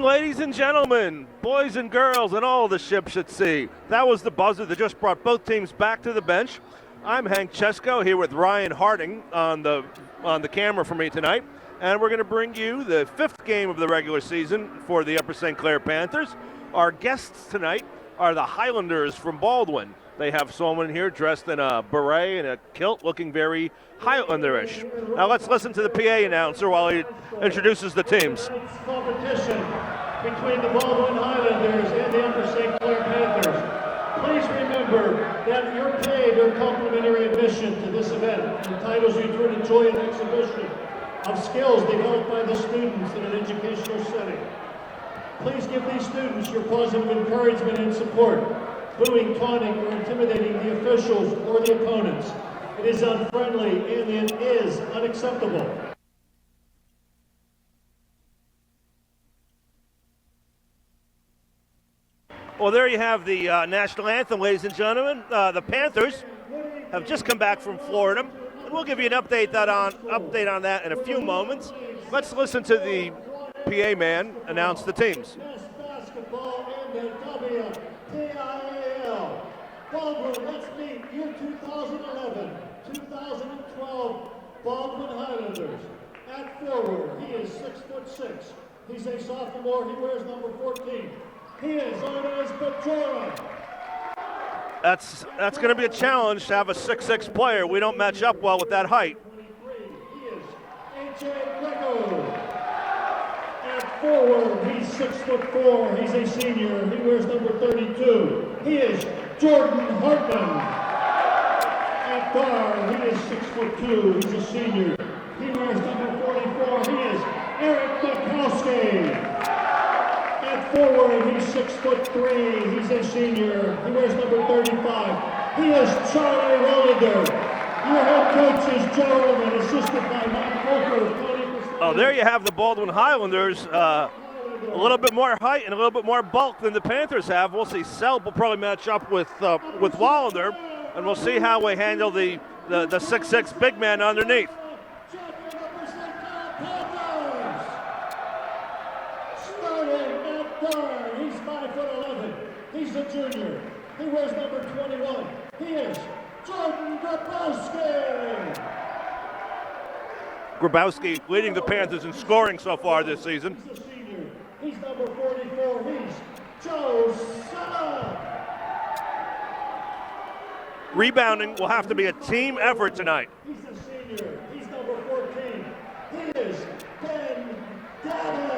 ladies and gentlemen, boys and girls, and all the ships at sea. That was the buzzer that just brought both teams back to the bench. I'm Hank Chesko here with Ryan Harding on the camera for me tonight, and we're going to bring you the fifth game of the regular season for the Upper St. Clair Panthers. Our guests tonight are the Highlanders from Baldwin. They have someone here dressed in a beret and a kilt, looking very Highlander-ish. Now let's listen to the PA announcer while he introduces the teams. Competition between the Baldwin Highlanders and the Upper St. Clair Panthers. Please remember that you're paid or complimentary admission to this event entitles you to enjoy an exhibition of skills developed by the students in an educational setting. Please give these students your positive encouragement and support. Booing, taunting, or intimidating the officials or the opponents. It is unfriendly and it is unacceptable. Well, there you have the national anthem, ladies and gentlemen. The Panthers have just come back from Florida, and we'll give you an update on that in a few moments. Let's listen to the PA man announce the teams. Basketball and the WPIAL. Baldwin, let's meet year 2011-2012 Baldwin Highlanders. At forward, he is 6'6". He's a sophomore. He wears number 14. He is Oda's Bajora. That's going to be a challenge to have a 6'6" player. We don't match up well with that height. 23. He is A.J. Grego. At forward, he's 6'4". He's a senior. He wears number 32. He is Jordan Hartman. At guard, he is 6'2". He's a senior. He wears number 44. He is Eric Bukowski. At forward, he's 6'3". He's a senior. He wears number 35. He is Charlie Rollander. Your head coach is Joe Roman, assisted by Matt Volker. Oh, there you have the Baldwin Highlanders. A little bit more height and a little bit more bulk than the Panthers have. We'll see. Selb will probably match up with Wallander, and we'll see how we handle the 6'6" big man underneath. He's 5'11". He's a junior. He wears number 21. He is Jordan Grabowski. Grabowski leading the Panthers in scoring so far this season. He's a senior. He's number 44. He's Joe Sala. Rebounding will have to be a team effort tonight. He's a senior. He's number 14. He is Ben Davitt.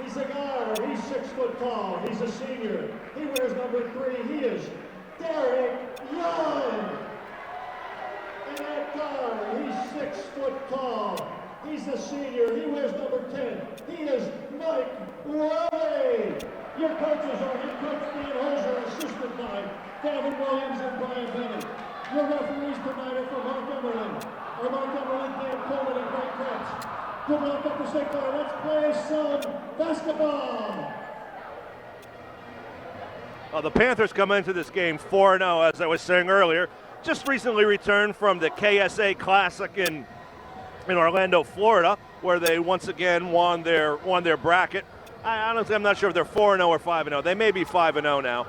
He's a guard. He's 6 foot tall. He's a senior. He wears number 3. He is Derek Young. And at guard, he's 6 foot tall. He's a senior. He wears number 10. He is Mike Riley. Your coaches are head coach Dan Hoser, assisted by Gavin Williams and Brian Bennett. Your referees tonight are from Montgomery. Dan Coleman and Greg Krebs. Good luck, Upper St. Clair. Let's play some basketball. The Panthers come into this game 4-0, as I was saying earlier. Just recently returned from the KSA Classic in Orlando, Florida, where they once again won their bracket. Honestly, I'm not sure if they're 4-0 or 5-0. They may be 5-0 now.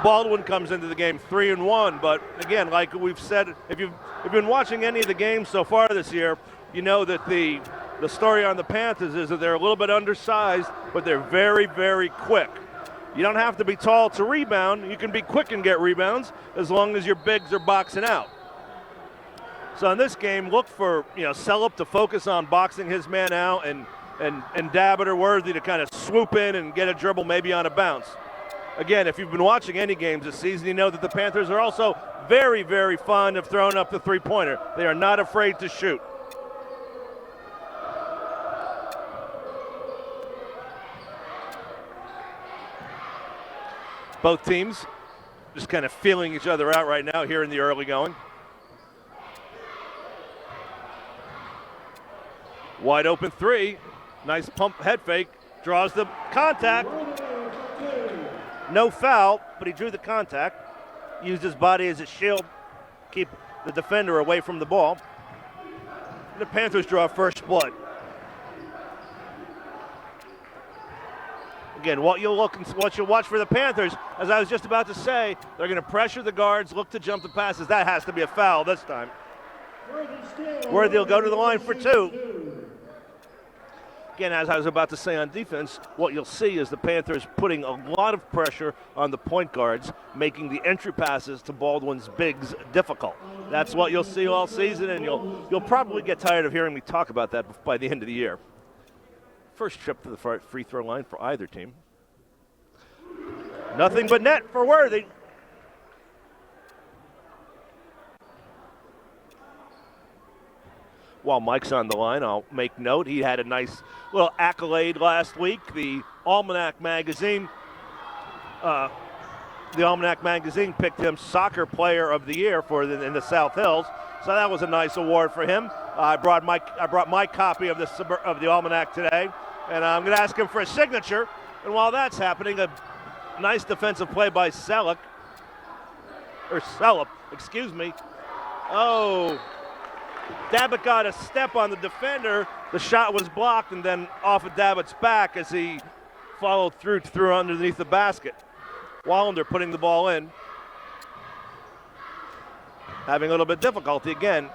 Baldwin comes into the game 3-1, but again, like we've said, if you've been watching any of the games so far this year, you know that the story on the Panthers is that they're a little bit undersized, but they're very, very quick. You don't have to be tall to rebound. You can be quick and get rebounds as long as your bigs are boxing out. So in this game, look for Sellup to focus on boxing his man out and Dabbit or Worthy to kind of swoop in and get a dribble maybe on a bounce. Again, if you've been watching any games this season, you know that the Panthers are also very, very fond of throwing up the three-pointer. They are not afraid to shoot. Both teams just kind of feeling each other out right now here in the early going. Wide open three. Nice pump head fake. Draws the contact. No foul, but he drew the contact. Used his body as a shield. Keep the defender away from the ball. The Panthers draw first blood. Again, what you'll watch for the Panthers, as I was just about to say, they're going to pressure the guards, look to jump the passes. That has to be a foul this time. Worthy will go to the line for 2. Again, as I was about to say on defense, what you'll see is the Panthers putting a lot of pressure on the point guards, making the entry passes to Baldwin's bigs difficult. That's what you'll see all season, and you'll probably get tired of hearing me talk about that by the end of the year. First trip to the free throw line for either team. Nothing but net for Worthy. While Mike's on the line, I'll make note he had a nice little accolade last week. The Almanac magazine picked him Soccer Player of the Year in the South Hills, so that was a nice award for him. I brought my copy of the Almanac today, and I'm going to ask him for a signature. And while that's happening, a nice defensive play by Celup, excuse me. Oh. Dabbitt got a step on the defender. The shot was blocked and then off of Dabbitt's back as he followed through underneath the basket. Wallander putting the ball in. Having a little bit difficulty again.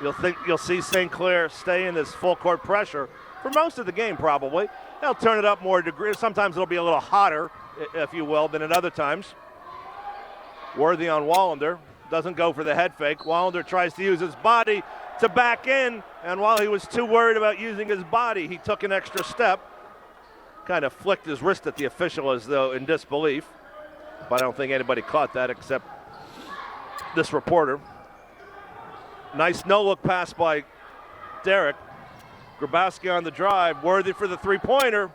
You'll see St. Clair stay in this full court pressure for most of the game probably. They'll turn it up more degree. Sometimes it'll be a little hotter, if you will, than at other times. Worthy on Wallander. Doesn't go for the head fake. Wallander tries to use his body to back in, and while he was too worried about using his body, he took an extra step. Kind of flicked his wrist at the official as though in disbelief, but I don't think anybody caught that except this reporter. Nice no-look pass by Derek. Grabowski on the drive. Worthy for the three-pointer.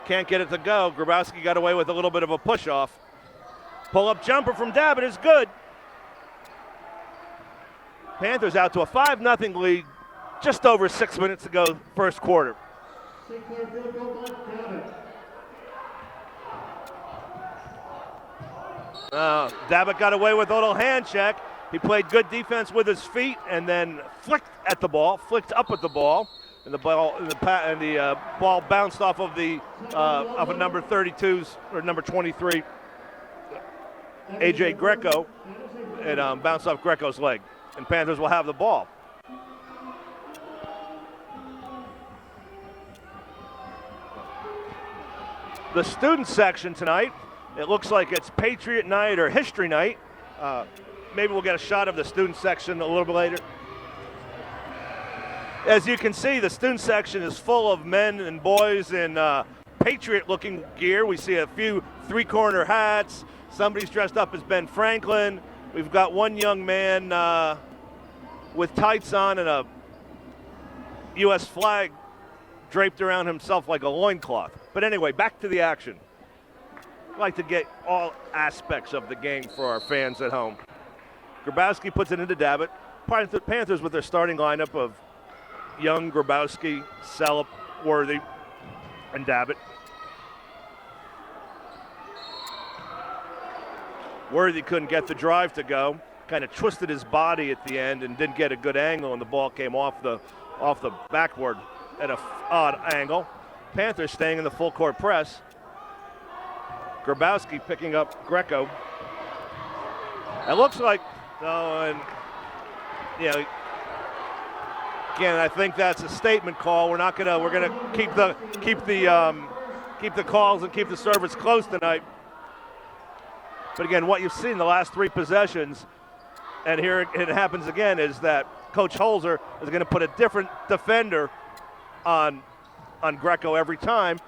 Can't get it to go. Grabowski got away with a little bit of a push-off. Pull-up jumper from Dabbitt is good. Panthers out to a 5-0 lead just over 6 minutes to go, first quarter. Dabbitt got away with a little hand check. He played good defense with his feet and then flicked up at the ball, and the ball bounced off of a number 32's or number 23, AJ Greco, and bounced off Greco's leg. And Panthers will have the ball. The student section tonight, it looks like it's Patriot Night or History Night. Maybe we'll get a shot of the student section a little bit later. As you can see, the student section is full of men and boys in Patriot-looking gear. We see a few three-corner hats. Somebody's dressed up as Ben Franklin. We've got one young man with tights on and a U.S. flag draped around himself like a loincloth. But anyway, back to the action. I'd like to get all aspects of the game for our fans at home. Grabowski puts it into Dabbitt. Panthers with their starting lineup of Young, Grabowski, Celup, Worthy, and Dabbitt. Worthy couldn't get the drive to go. Kind of twisted his body at the end and didn't get a good angle, and the ball came off the backboard at an odd angle. Panthers staying in the full court press. Grabowski picking up Greco. It looks like, again, I think that's a statement call. We're gonna keep the calls and keep the service close tonight. But again, what you've seen the last three possessions, and here it happens again, is that Coach Holzer is going to put a different defender on Greco every time.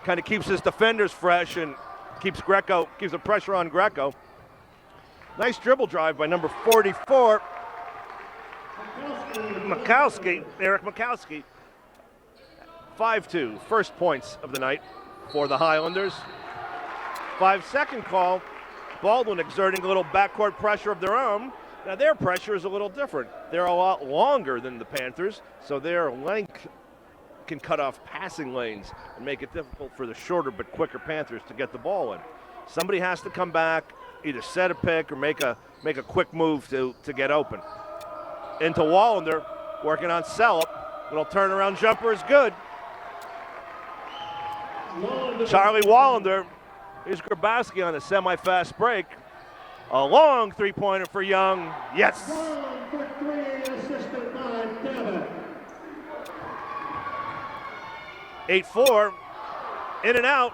Kind of keeps his defenders fresh and keeps the pressure on Greco. Nice dribble drive by number 44, Eric Mikowski. 5-2, first points of the night for the Highlanders. 5-second call. Baldwin exerting a little backcourt pressure of their own. Now their pressure is a little different. They're a lot longer than the Panthers, so their length can cut off passing lanes and make it difficult for the shorter but quicker Panthers to get the ball in. Somebody has to come back, either set a pick or make a quick move to get open. Into Wallander, working on Celup. Little turnaround jumper is good. Charlie Wallander. Here's Grabowski on a semi-fast break. A long three-pointer for Young. Yes. Young for three, assisted by David. 8-4. In and out.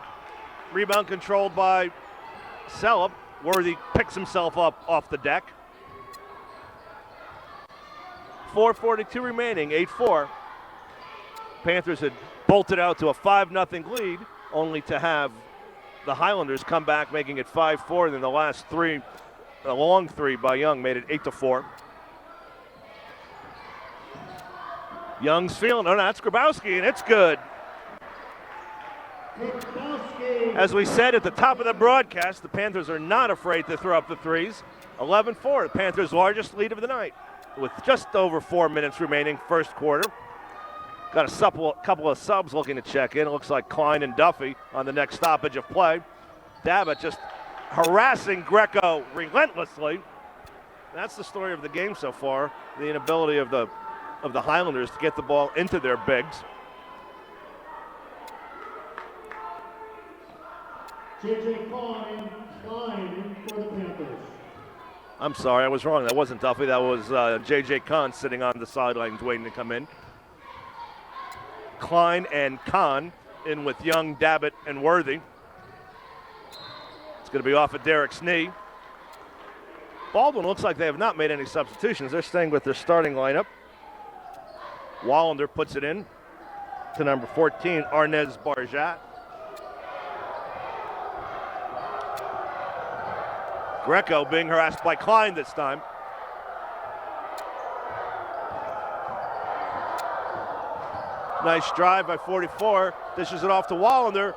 Rebound controlled by Cellup. Worthy picks himself up off the deck. 4:42 remaining, 8-4. Panthers had bolted out to a 5-0 lead, only to have the Highlanders come back, making it 5-4. And then the last three, a long three by Young, made it 8-4. Young's feeling, oh, no, that's Grabowski, and it's good. As we said at the top of the broadcast, the Panthers are not afraid to throw up the threes. 11-4, the Panthers' largest lead of the night, with just over 4 minutes remaining, first quarter. Got a couple of subs looking to check in. It looks like Klein and Duffy on the next stoppage of play. Dabbit just harassing Greco relentlessly. That's the story of the game so far, the inability of the Highlanders to get the ball into their bigs. J.J. Klein for the Panthers. I'm sorry, I was wrong. That wasn't Duffy. That was J.J. Kahn sitting on the sidelines waiting to come in. Klein and Kahn in with Young, Dabbit, and Worthy. It's going to be off of Derek's knee. Baldwin looks like they have not made any substitutions. They're staying with their starting lineup. Wallander puts it in to number 14, Arnez Barjat. Greco being harassed by Klein this time. Nice drive by 44. Dishes it off to Wallander.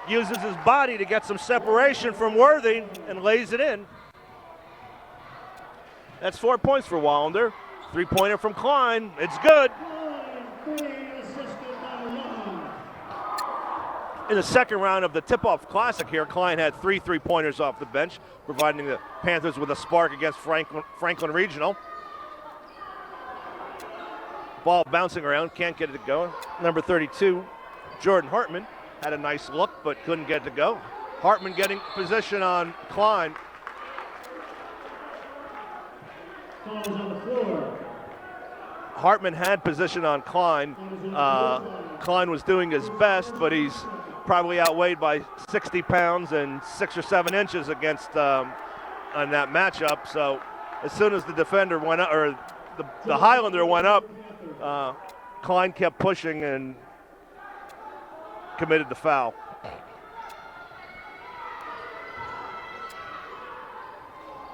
Uses his body to get some separation from Worthy and lays it in. That's 4 points for Wallander. Three-pointer from Klein. It's good. In the second round of the tip-off classic here, Klein had 3 three-pointers off the bench, providing the Panthers with a spark against Franklin Regional. Ball bouncing around, can't get it to go. Number 32, Jordan Hartman, had a nice look but couldn't get it to go. Hartman getting position on Klein. Fouls on the floor. Hartman had position on Klein. Klein was doing his best, but he's probably outweighed by 60 pounds and 6 or 7 inches against on that matchup. So as soon as the defender went up, or the Highlander went up, Klein kept pushing and committed the foul.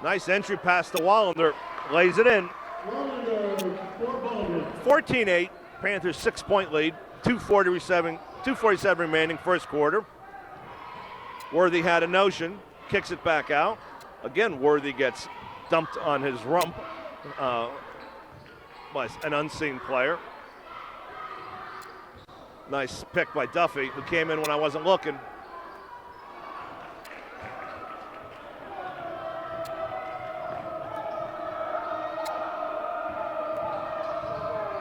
Nice entry pass to Wallander, lays it in. 14-8, Panthers 6-point lead, 2:47 remaining, first quarter. Worthy had a notion, kicks it back out. Again, Worthy gets dumped on his rump by an unseen player. Nice pick by Duffy, who came in when I wasn't looking.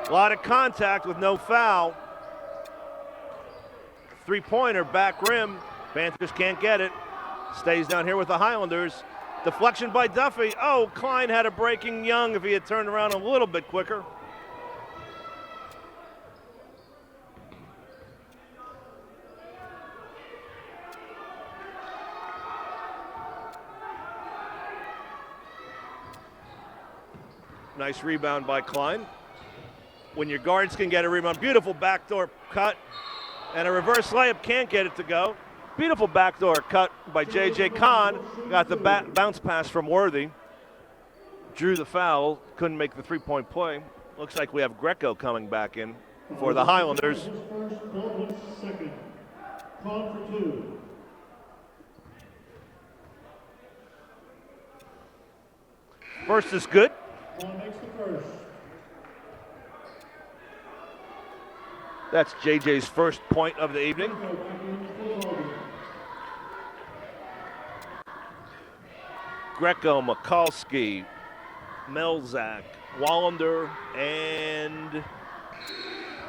A lot of contact with no foul. Three-pointer, back rim. Panthers can't get it. Stays down here with the Highlanders. Deflection by Duffy. Oh, Klein had a breaking Young if he had turned around a little bit quicker. Nice rebound by Klein. When your guards can get a rebound, beautiful backdoor cut, and a reverse layup can't get it to go. Beautiful backdoor cut by J.J. Kahn. Got the bounce pass from Worthy. Drew the foul, couldn't make the three-point play. Looks like we have Greco coming back in for the Highlanders. First, Baldwin second. Called for 2. First is good. Ball makes the first. That's JJ's first point of the evening. Greco, Mikulski, Melzak, Wallander, and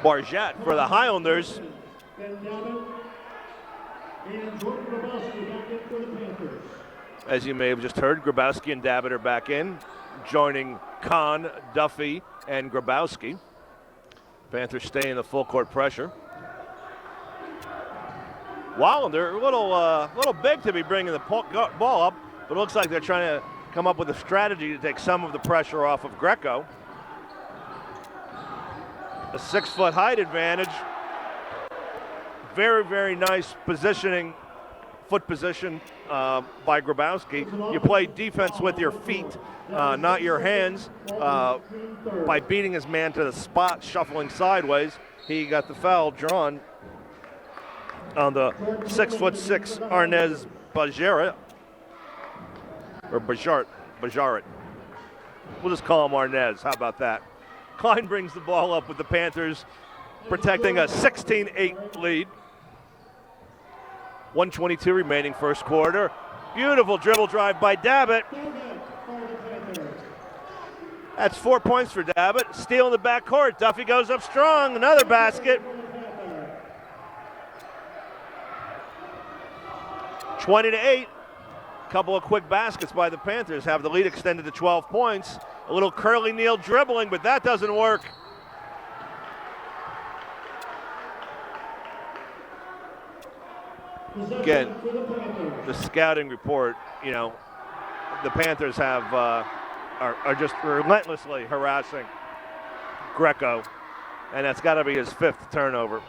Barjat for the Highlanders. And Jordan Grabowski back in for the Panthers. As you may have just heard, Grabowski and Dabbit are back in, joining Kahn, Duffy, and Grabowski. Panthers stay in the full court pressure. Wallander, a little big to be bringing the ball up, but it looks like they're trying to come up with a strategy to take some of the pressure off of Greco. A 6-foot height advantage. Very, very nice positioning, foot position by Grabowski. You play defense with your feet, not your hands. By beating his man to the spot, shuffling sideways, he got the foul drawn on the 6'6" Arnez Bajaret. Or Bajaret. We'll just call him Arnez. How about that? Klein brings the ball up with the Panthers, protecting a 16-8 lead. 1:22 remaining first quarter. Beautiful dribble drive by Dabbit. That's 4 points for Dabbit. Steal in the backcourt. Duffy goes up strong. Another basket. 20-8. Couple of quick baskets by the Panthers have the lead extended to 12 points. A little curly Neal dribbling, but that doesn't work. Again, the scouting report, the Panthers are just relentlessly harassing Greco, and that's got to be his 5th turnover.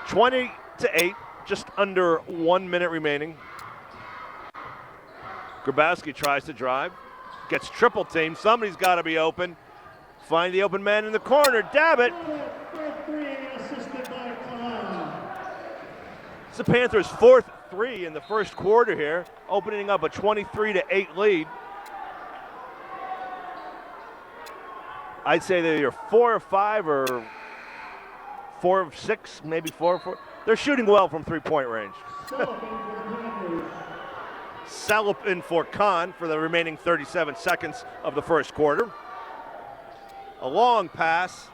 20-8, just under 1 minute remaining. Grabowski tries to drive, gets triple teamed. Somebody's got to be open. Find the open man in the corner. Dabbit. It's the Panthers' 4th 3 in the first quarter here, opening up a 23-8 lead. I'd say they're either 4 or 5 or 4 of 6, maybe 4 or 4. They're shooting well from three-point range. Salop in for Kahn for the remaining 37 seconds of the first quarter. A long pass.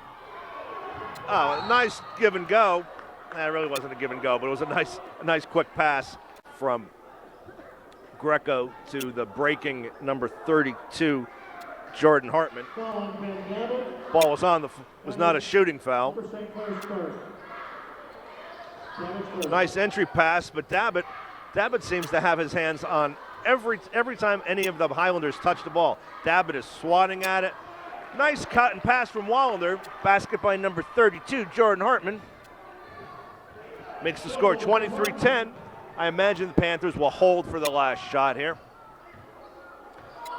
Oh, a nice give and go. It really wasn't a give and go, but it was a nice quick pass from Greco to the breaking number 32, Jordan Hartman. Ball was not a shooting foul. Nice entry pass, but Dabbit seems to have his hands on every time any of the Highlanders touch the ball. Dabbit is swatting at it. Nice cut and pass from Wallander. Basket by number 32, Jordan Hartman. Makes the score 23-10. I imagine the Panthers will hold for the last shot here.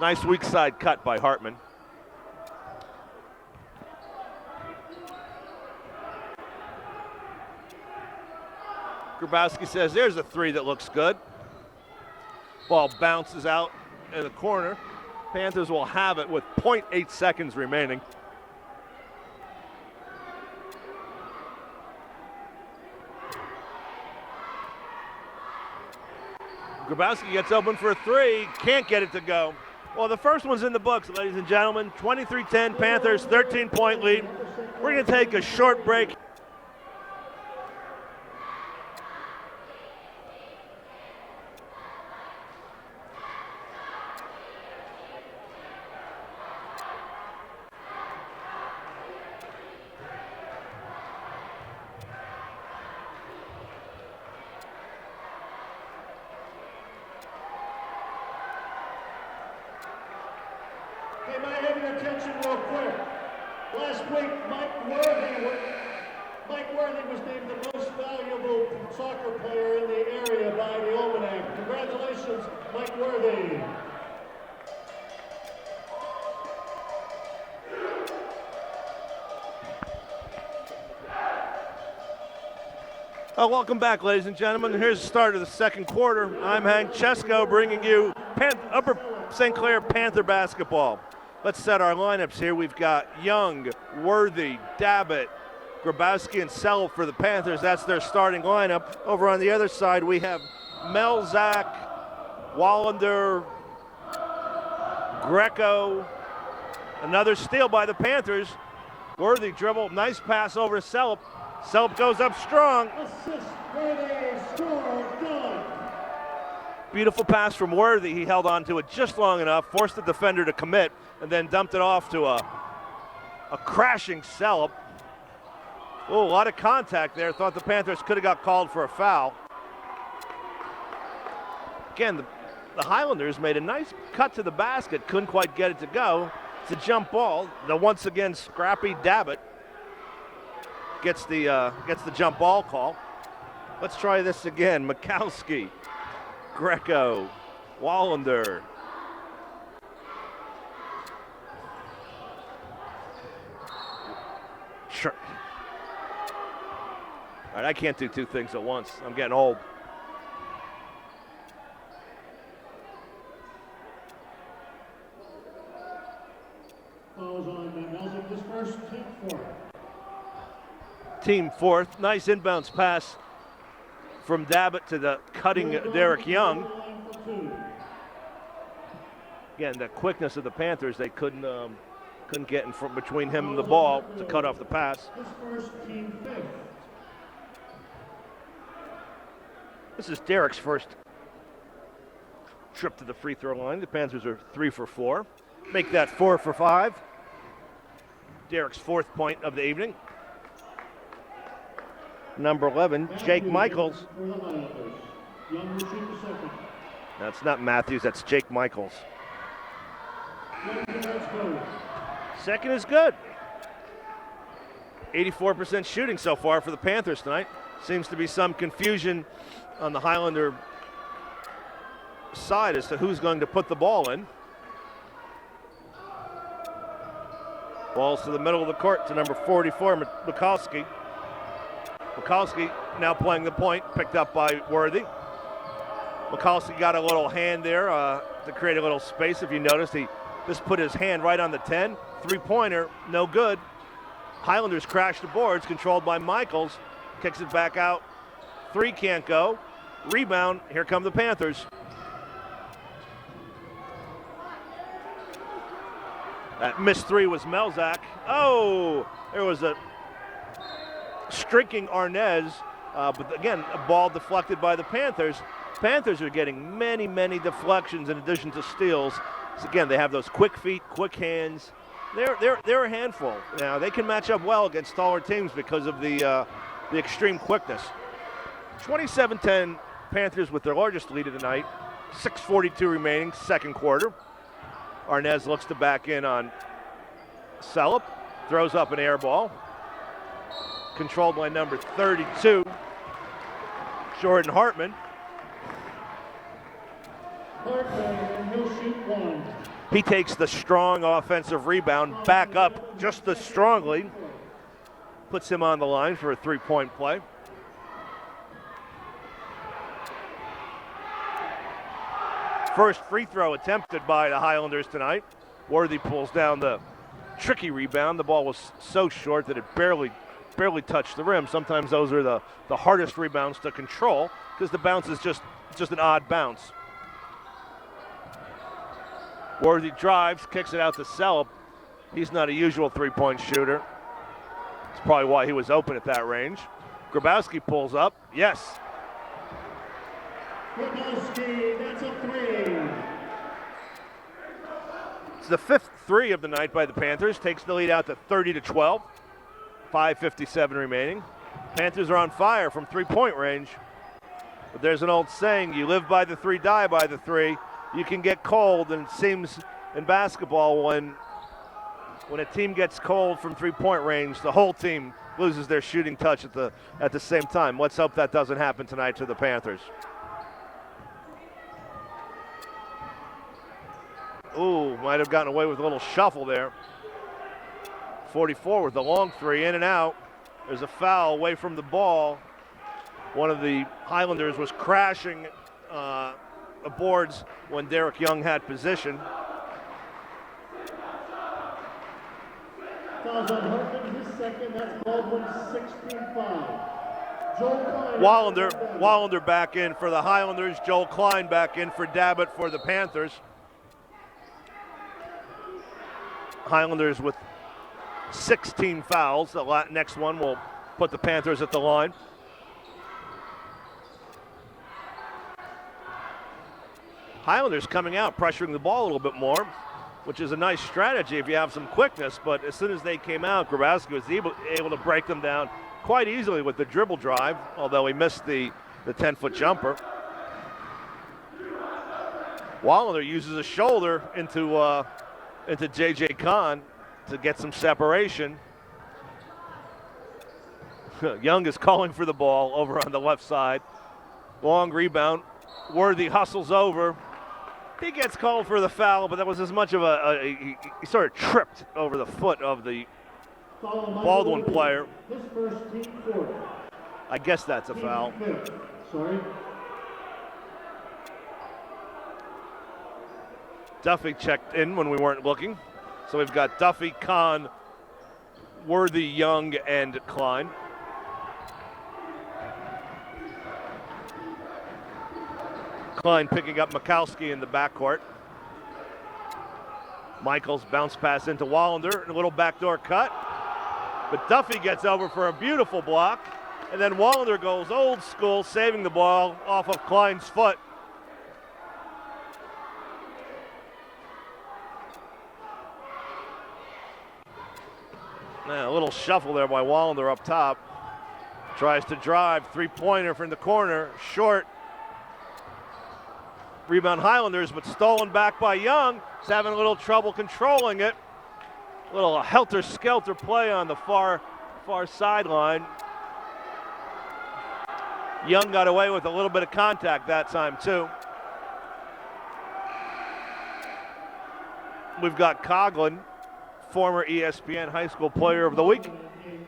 Nice weak side cut by Hartman. Grabowski says there's a 3 that looks good. Ball bounces out in the corner. Panthers will have it with 0.8 seconds remaining. Grabowski gets open for a 3, can't get it to go. Well, the first one's in the books, ladies and gentlemen. 23-10, Panthers, 13-point lead. We're going to take a short break. Hey, may I have your attention real quick? Last week, Mike Worthy was named the most valuable soccer player in the area by the Almanac. Congratulations, Mike Worthy. Welcome back, ladies and gentlemen. Here's the start of the second quarter. I'm Hank Chesko bringing you Upper St. Clair Panther basketball. Let's set our lineups here. We've got Young, Worthy, Dabbit, Grabowski, and Sell for the Panthers. That's their starting lineup. Over on the other side, we have Melzak, Wallander, Greco. Another steal by the Panthers. Worthy dribble, nice pass over to Sell. Selp goes up strong. Assist Worthy, score, done. Beautiful pass from Worthy. He held on to it just long enough, forced the defender to commit, and then dumped it off to a crashing Selp. Oh, a lot of contact there. Thought the Panthers could have got called for a foul. Again, the Highlanders made a nice cut to the basket, couldn't quite get it to go. It's a jump ball. The once again scrappy Dabbit gets the jump ball call. Let's try this again. Mikowski, Greco, Wallander. Sure. All right, I can't do two things at once. I'm getting old. Fouls on Melzik, his first, team fourth. Team fourth. Nice inbounds pass from Dabbit to the cutting Derek Young. Again, the quickness of the Panthers, they couldn't get in front between him and the ball to cut off the pass. His first, team fifth. This is Derek's first trip to the free throw line. The Panthers are 3 for 4. Make that 4 for 5. Derek's fourth point of the evening. Number 11, Jake Michaels. Young will shoot the second. That's not Matthews, that's Jake Michaels. Second is good. 84% shooting so far for the Panthers tonight. Seems to be some confusion on the Highlander side as to who's going to put the ball in. Balls to the middle of the court to number 44, Mikowski. Mikowski now playing the point, picked up by Worthy. Mikowski got a little hand there to create a little space. If you noticed, he just put his hand right on the 10. Three-pointer, no good. Highlanders crash the boards, controlled by Michaels. Kicks it back out. 3 can't go. Rebound, here come the Panthers. That missed 3 was Melzak. Oh, there was a streaking Arnez, but again, a ball deflected by the Panthers. Panthers are getting many, many deflections in addition to steals. So again, they have those quick feet, quick hands. They're a handful. Now they can match up well against taller teams because of the extreme quickness. 27-10 Panthers with their largest lead of the night. 6:42 remaining, second quarter. Arnez looks to back in on Selp, throws up an air ball. Controlled by number 32, Jordan Hartman. Hartman, he'll shoot 1. He takes the strong offensive rebound back up just as strongly. Puts him on the line for a 3-point play. First free throw attempted by the Highlanders tonight. Worthy pulls down the tricky rebound. The ball was so short that it barely touched the rim. Sometimes those are the hardest rebounds to control because the bounce is just an odd bounce. Worthy drives, kicks it out to Selp. He's not a usual 3-point shooter. That's probably why he was open at that range. Grabowski pulls up. Yes. Mikowski, that's a 3. It's the 5th 3 of the night by the Panthers. Takes the lead out to 30-12. 5:57 remaining. Panthers are on fire from 3-point range. But there's an old saying, you live by the 3, die by the 3. You can get cold, and it seems in basketball when a team gets cold from 3-point range, the whole team loses their shooting touch at the same time. Let's hope that doesn't happen tonight to the Panthers. Ooh, might have gotten away with a little shuffle there. 44 with the long 3, in and out. There's a foul away from the ball. One of the Highlanders was crashing the boards when Derek Young had position. Fouls on Hartman, his second, that's Baldwin, 16-5. Joel Klein. Wallander back in for the Highlanders. Joel Klein back in for Dabbit for the Panthers. Highlanders with 16 fouls. The next one will put the Panthers at the line. Highlanders coming out, pressuring the ball a little bit more, which is a nice strategy if you have some quickness, but as soon as they came out, Grabowski was able to break them down quite easily with the dribble drive, although he missed the 10-foot jumper. Wallander uses a shoulder into J.J. Kahn to get some separation. Young is calling for the ball over on the left side. Long rebound. Worthy hustles over. He gets called for the foul, but that was as much of he sort of tripped over the foot of the Baldwin player. I guess that's a foul. Sorry. Duffy checked in when we weren't looking. So we've got Duffy, Kahn, Worthy, Young, and Klein. Klein picking up Mikowski in the backcourt. Michaels bounce pass into Wallander, a little backdoor cut. But Duffy gets over for a beautiful block. And then Wallander goes old school, saving the ball off of Klein's foot. A little shuffle there by Wallander up top. Tries to drive, three-pointer from the corner, short. Rebound Highlanders, but stolen back by Young. He's having a little trouble controlling it. A little helter-skelter play on the far sideline. Young got away with a little bit of contact that time, too. We've got Coughlin, former ESPN High School Player of the Week,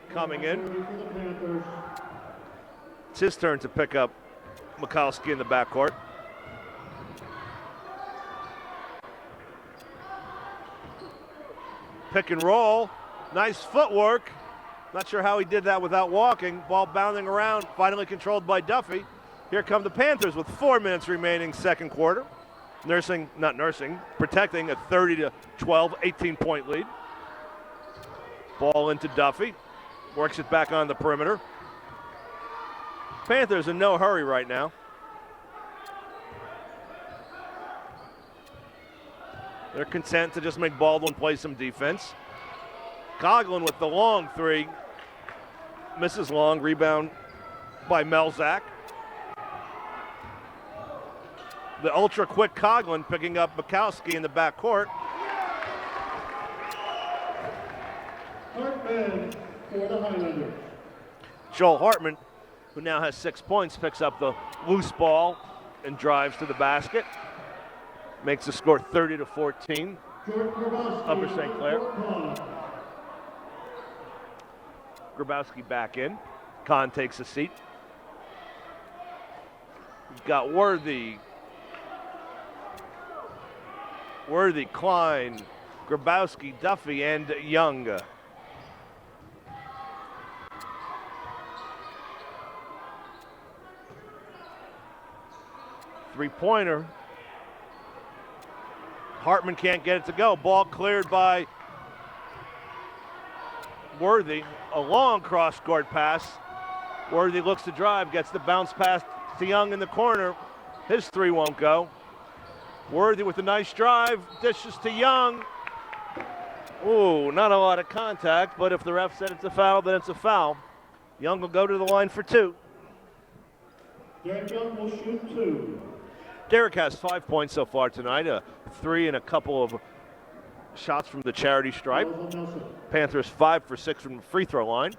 coming in. It's his turn to pick up Mikowski in the backcourt. Pick and roll, nice footwork. Not sure how he did that without walking. Ball bounding around, finally controlled by Duffy. Here come the Panthers with 4 minutes remaining second quarter. Protecting a 30-12, 18-point lead. Ball into Duffy, works it back on the perimeter. Panthers in no hurry right now. They're content to just make Baldwin play some defense. Coughlin with the long three. Misses long, rebound by Melzak. The ultra-quick Coughlin picking up Mikowski in the backcourt. Hartman for the Highlanders. Joel Hartman, who now has 6 points, picks up the loose ball and drives to the basket. Makes the score 30-14. Upper St. Clair. Grabowski back in. Kahn takes a seat. We've got Worthy, Klein, Grabowski, Duffy, and Young. Three-pointer. Hartman can't get it to go. Ball cleared by Worthy. A long cross-court pass. Worthy looks to drive, gets the bounce pass to Young in the corner. His three won't go. Worthy with a nice drive, dishes to Young. Ooh, not a lot of contact, but if the ref said it's a foul, then it's a foul. Young will go to the line for two. Derek Young will shoot two. Derek has 5 points so far tonight, a three and a couple of shots from the charity stripe. Panthers 5 for 6 from the free throw line.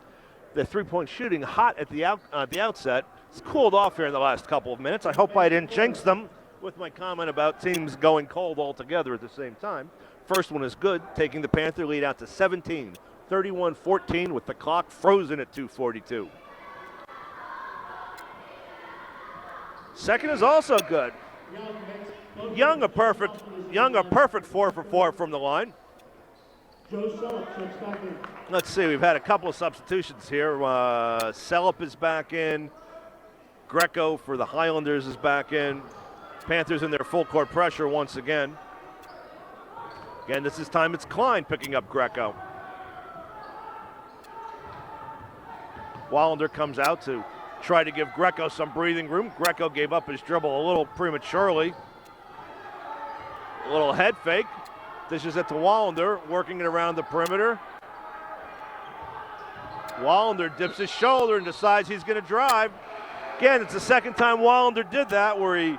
The three-point shooting hot at the outset. It's cooled off here in the last couple of minutes. I hope I didn't jinx them with my comment about teams going cold altogether at the same time. First one is good, taking the Panther lead out to 17, 31-14 with the clock frozen at 2:42. Second is also good. Young a perfect 4 for 4 from the line. Let's see, we've had a couple of substitutions here. Sellup is back in. Greco for the Highlanders is back in. Panthers in their full court pressure once again. Again, this time it's Klein picking up Greco. Wallander comes out to try to give Greco some breathing room. Greco gave up his dribble a little prematurely. A little head fake. Dishes it to Wallander, working it around the perimeter. Wallander dips his shoulder and decides he's going to drive. Again, it's the second time Wallander did that, where he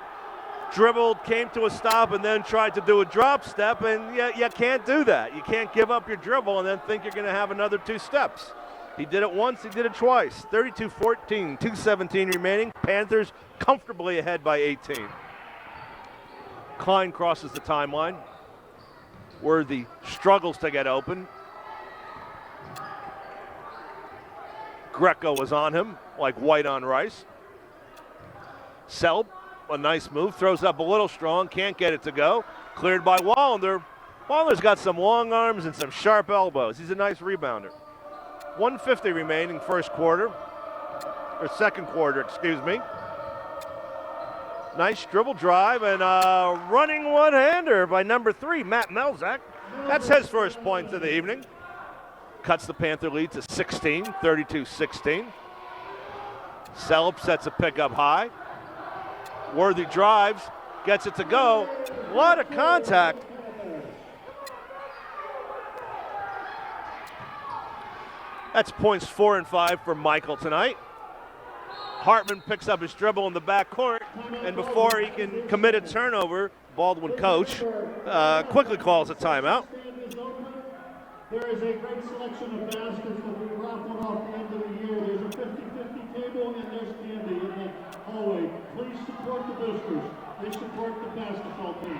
dribbled, came to a stop, and then tried to do a drop step, and you can't do that. You can't give up your dribble and then think you're going to have another 2 steps. He did it once, he did it twice. 32-14, 2:17 remaining. Panthers comfortably ahead by 18. Klein crosses the timeline. Worthy struggles to get open. Greco was on him like white on rice. Selb, a nice move, throws up a little strong, can't get it to go. Cleared by Wallander. Wallander's got some long arms and some sharp elbows. He's a nice rebounder. 1:50 remaining first quarter, or second quarter, excuse me. Nice dribble drive and a running one-hander by number 3, Matt Melzak. That's his first point of the evening. Cuts the Panther lead to 16, 32-16. Selb sets a pick up high. Worthy drives, gets it to go. A lot of contact. That's points 4 and 5 for Michael tonight. Hartman picks up his dribble in the backcourt, and before he can commit a turnover, Baldwin coach quickly calls a timeout. There is a great selection of baskets that we raffle off at the end of the year. There's a 50-50 table and there's candy in the hallway. Please support the boosters. They support the basketball team.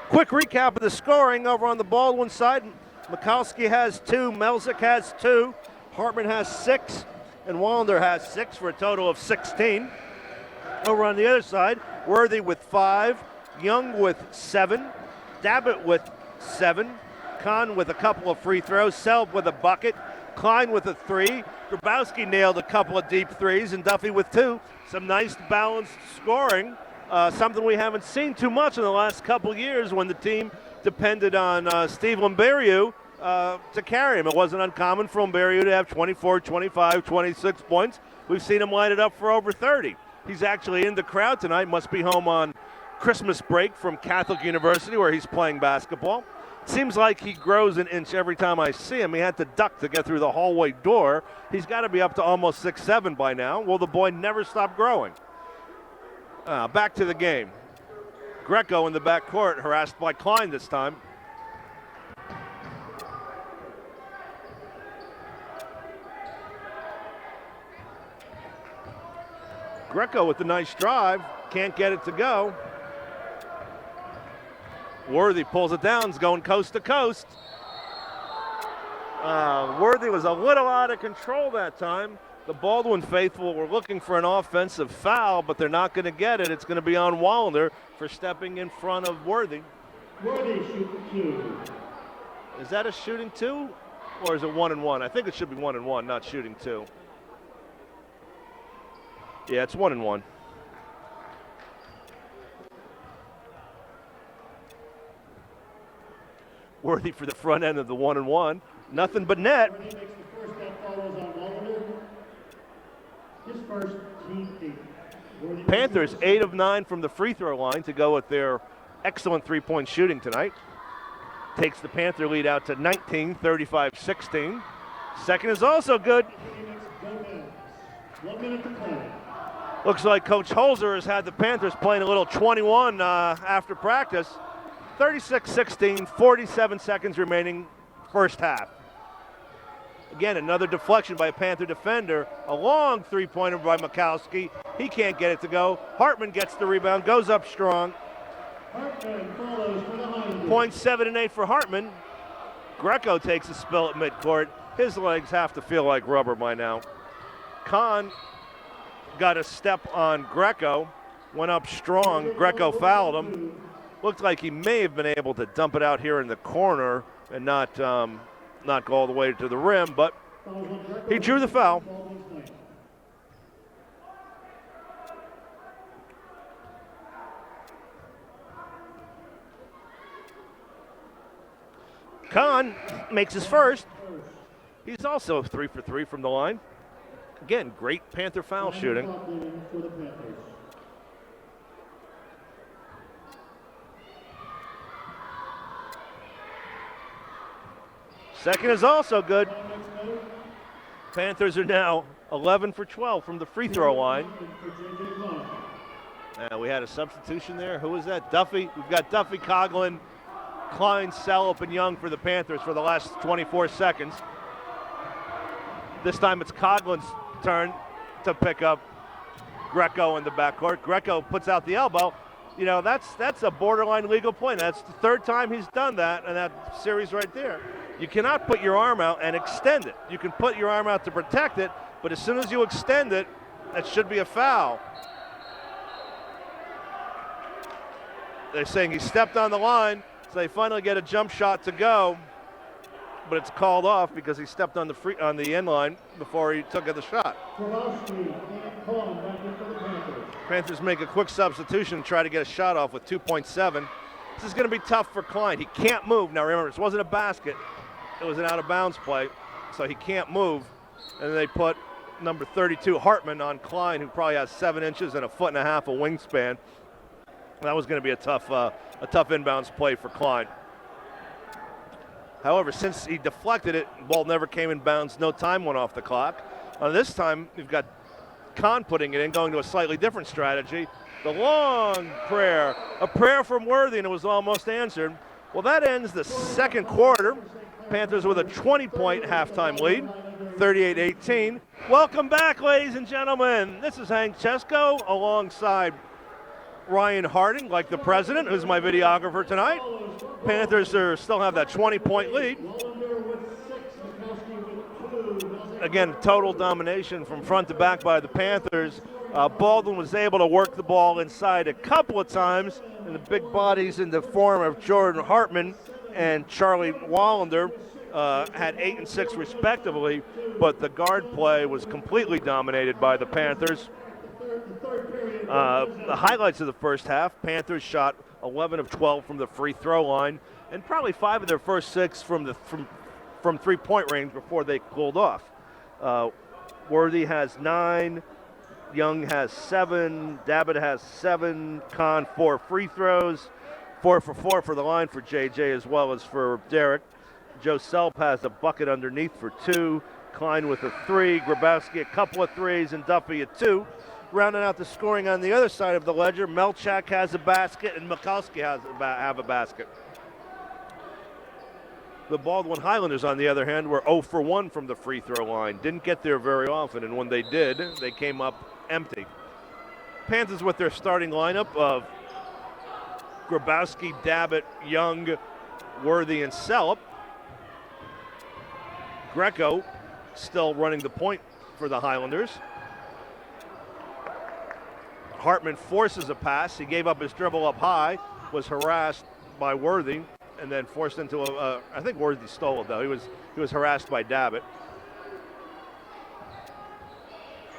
Quick recap of the scoring over on the Baldwin side. Mikowski has 2, Melzik has 2, Hartman has 6, and Wallander has 6 for a total of 16. Over on the other side, Worthy with 5, Young with 7, Dabbitt with 7, Kahn with a couple of free throws, Selb with a bucket, Klein with a 3, Grabowski nailed a couple of deep threes, and Duffy with 2. Some nice balanced scoring, something we haven't seen too much in the last couple years when the team depended on Steve Lombardiu to carry him. It wasn't uncommon for Lombardiu to have 24, 25, 26 points. We've seen him light it up for over 30. He's actually in the crowd tonight, must be home on Christmas break from Catholic University where he's playing basketball. Seems like he grows an inch every time I see him. He had to duck to get through the hallway door. He's got to be up to almost 6'7" by now. Well, the boy never stopped growing. Back to the game. Greco in the backcourt, harassed by Klein this time. Greco with the nice drive, can't get it to go. Worthy pulls it down, is going coast to coast. Worthy was a little out of control that time. The Baldwin faithful were looking for an offensive foul, but they're not going to get it. It's going to be on Wallander for stepping in front of Worthy. Worthy shooting 2. Is that a shooting 2, or is it 1-1? I think it should be 1-1, not shooting 2. Yeah, it's 1-1. Worthy for the front end of the 1-1. Nothing but net. Worthy makes the first, that follows on Wallander. His first, team 8. Panthers 8 of 9 from the free throw line to go with their excellent three-point shooting tonight. Takes the Panther lead out to 19, 35-16. Second is also good. 1 minute to play. Looks like Coach Holzer has had the Panthers playing a little 21 after practice. 36-16, 47 seconds remaining first half. Again, another deflection by a Panther defender. A long three-pointer by Mikowski. He can't get it to go. Hartman gets the rebound, goes up strong. Hartman follows for the Highlanders. Points 7 and 8 for Hartman. Greco takes a spill at midcourt. His legs have to feel like rubber by now. Kahn got a step on Greco, went up strong. Greco fouled him. Looked like he may have been able to dump it out here in the corner and not go all the way to the rim, but he drew the foul. Kahn makes his first. He's also 3 for 3 from the line. Again, great Panther foul shooting. For the Panthers. Second is also good. Panthers are now 11 for 12 from the free throw line. We had a substitution there. Who was that? Duffy. We've got Duffy, Coughlin, Klein, Salop, and Young for the Panthers for the last 24 seconds. This time it's Coughlin's turn to pick up Greco in the backcourt. Greco puts out the elbow. You know, that's a borderline legal play. That's the third time he's done that in that series right there. You cannot put your arm out and extend it. You can put your arm out to protect it, but as soon as you extend it, that should be a foul. They're saying he stepped on the line, so they finally get a jump shot to go, but it's called off because he stepped on the end line before he took the shot. Panthers make a quick substitution and try to get a shot off with 2.7. This is going to be tough for Klein. He can't move. Now remember, this wasn't a basket. It was an out-of-bounds play, so he can't move. And they put number 32, Hartman, on Klein, who probably has 7 inches and a foot and a half of wingspan. That was going to be a tough inbounds play for Klein. However, since he deflected it, the ball never came in bounds. No time went off the clock. This time, you've got Kahn putting it in, going to a slightly different strategy. The long prayer, a prayer from Worthy, and it was almost answered. Well, that ends the second quarter. Panthers with a 20-point halftime lead, 38-18. Welcome back, ladies and gentlemen. This is Hank Chesko alongside Ryan Harding, like the president, who's my videographer tonight. Panthers still have that 20-point lead. Again, total domination from front to back by the Panthers. Baldwin was able to work the ball inside a couple of times, and the big bodies in the form of Jordan Hartman and Charlie Wallander had 8 and 6 respectively, but the guard play was completely dominated by the Panthers. The highlights of the first half: Panthers shot 11 of 12 from the free throw line, and probably 5 of their first 6 from three-point range before they cooled off. Worthy has 9, Young has 7, Dabbitt has 7, Kahn 4 free throws, 4 for 4 for the line for JJ as well as for Derek. Joe Selp has a bucket underneath for 2, Klein with a 3, Grabowski a couple of 3s, and Duffy a 2. Rounding out the scoring on the other side of the ledger, Melchak has a basket and Mikulski have a basket. The Baldwin Highlanders, on the other hand, were 0 for 1 from the free throw line. Didn't get there very often, and when they did, they came up empty. Panthers with their starting lineup of Grabowski, Dabbitt, Young, Worthy, and Selp. Greco still running the point for the Highlanders. Hartman forces a pass. He gave up his dribble up high, was harassed by Worthy, and then forced into I think Worthy stole it, though. He was harassed by Dabbitt.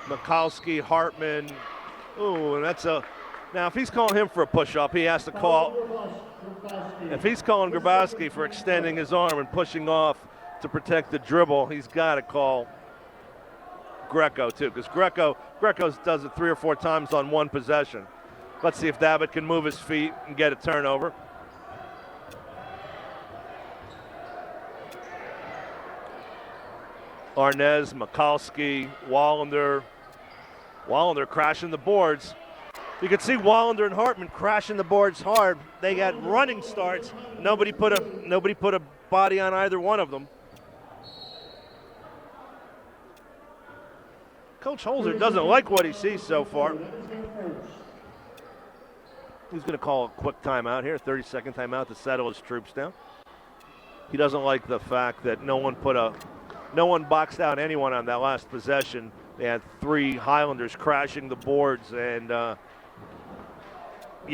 Mikulski, Hartman. Ooh, and that's now if he's calling him for a push-up, he has to call. If he's calling Grabowski for extending his arm and pushing off to protect the dribble, he's got to call Greco too, because Greco does it 3 or 4 times on one possession. Let's see if Dabbitt can move his feet and get a turnover. Arnaz, Mikulski, Wallander crashing the boards. You can see Wallander and Hartman crashing the boards hard. They got running starts. Nobody put a body on either one of them. Coach Holzer doesn't like what he sees so far. He's going to call a quick timeout here, 30-second timeout to settle his troops down. He doesn't like the fact that no one boxed out anyone on that last possession. They had 3 Highlanders crashing the boards, and that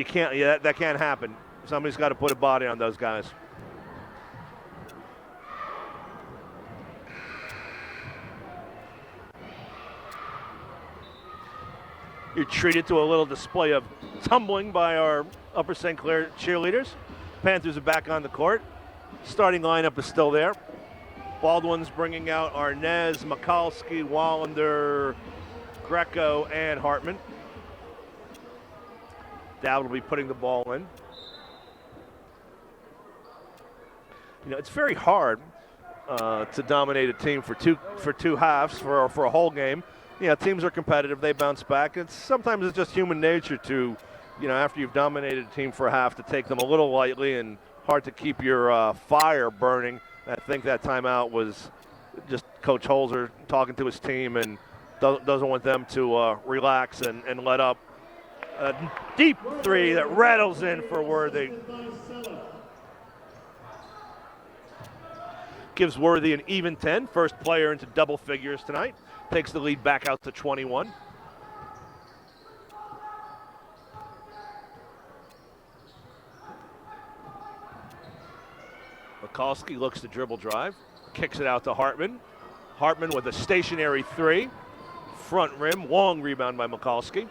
can't happen. Somebody's got to put a body on those guys. You're treated to a little display of tumbling by our Upper St. Clair cheerleaders. Panthers are back on the court. Starting lineup is still there. Baldwin's bringing out Arnaz, Mikulski, Wallander, Greco, and Hartman. Dowd will be putting the ball in. You know, it's very hard to dominate a team for two halves for a whole game. You know, teams are competitive; they bounce back. Sometimes it's just human nature to, you know, after you've dominated a team for a half, to take them a little lightly and hard to keep your fire burning. I think that timeout was just Coach Holzer talking to his team and doesn't want them to relax and let up. A deep three that rattles in for Worthy. Gives Worthy an even 10. First player into double figures tonight. Takes the lead back out to 21. Mikulski looks to dribble drive. Kicks it out to Hartman. Hartman with a stationary three. Front rim. Long rebound by Mikulski.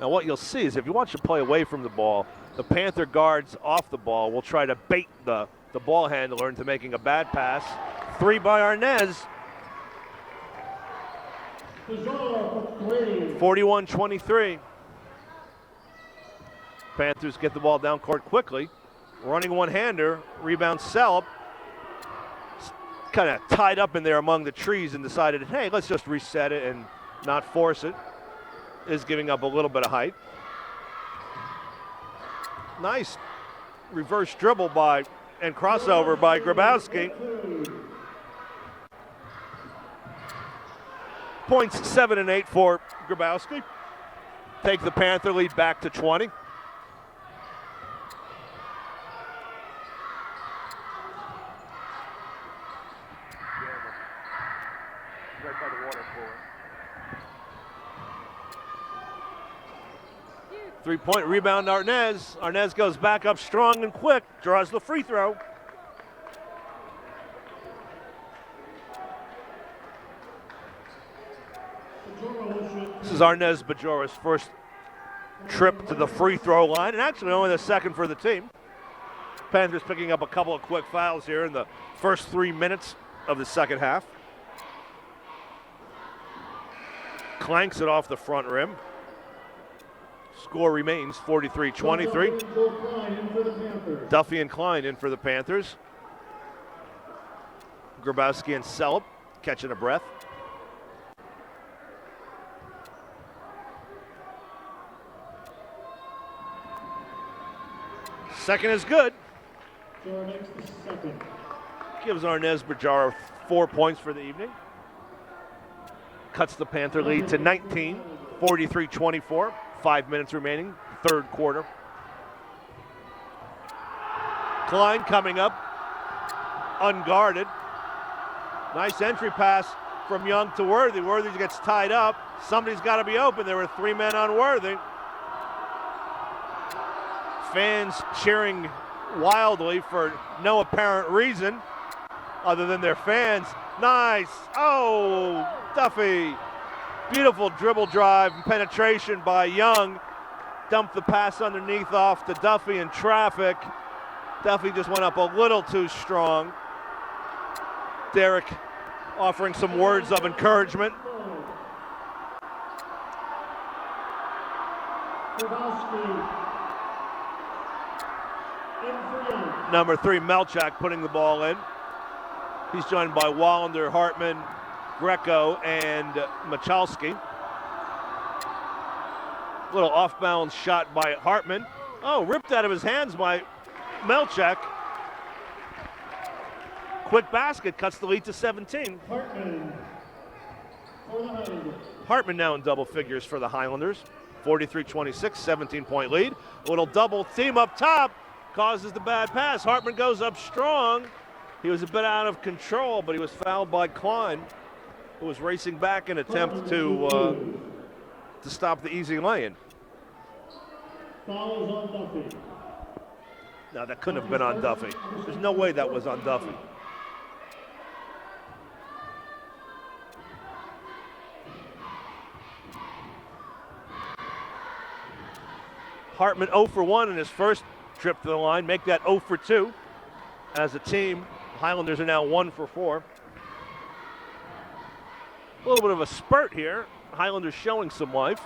Now what you'll see is if you watch the play away from the ball, the Panther guards off the ball will try to bait the ball handler into making a bad pass. Three by Arnaz. 41-23. Panthers get the ball down court quickly. Running one-hander, rebound Selp. Kind of tied up in there among the trees and decided, hey, let's just reset it and not force it. Is giving up a little bit of height. Nice reverse dribble and crossover by Grabowski. Points 7 and 8 for Grabowski. Take the Panther lead back to 20. Right by the water cooler. Three-point rebound, Arnaz. Arnaz goes back up strong and quick, draws the free throw. This is Arnaz Bajora's first trip to the free throw line, and actually only the second for the team. Panthers picking up a couple of quick fouls here in the first 3 minutes of the second half. Clanks it off the front rim. Score remains 43-23. Duffy and Klein in for the Panthers. Grabowski and Selp catching a breath. Second is good. Gives Arnaz Bajara 4 points for the evening. Cuts the Panther lead to 19, 43-24. 5 minutes remaining, third quarter. Klein coming up, unguarded. Nice entry pass from Young to Worthy. Worthy gets tied up. Somebody's got to be open. There were 3 men on Worthy. Fans cheering wildly for no apparent reason other than their fans. Nice. Oh, Duffy. Beautiful dribble drive and penetration by Young. Dumped the pass underneath off to Duffy in traffic. Duffy just went up a little too strong. Derek offering some words of encouragement. Number 3, Melchak putting the ball in. He's joined by Wallander, Hartman, Greco, and Michalski. Little off-balance shot by Hartman. Oh, ripped out of his hands by Melchak. Quick basket cuts the lead to 17. Hartman now in double figures for the Highlanders. 43-26, 17-point lead. A little double team up top causes the bad pass. Hartman goes up strong. He was a bit out of control, but he was fouled by Klein, who was racing back in an attempt to stop the easy lay-in. Fouls on Duffy. No, that couldn't have been on Duffy. There's no way that was on Duffy. Hartman 0 for 1 in his first trip to the line, make that 0 for 2. As a team, Highlanders are now 1 for 4. A little bit of a spurt here. Highlanders showing some life.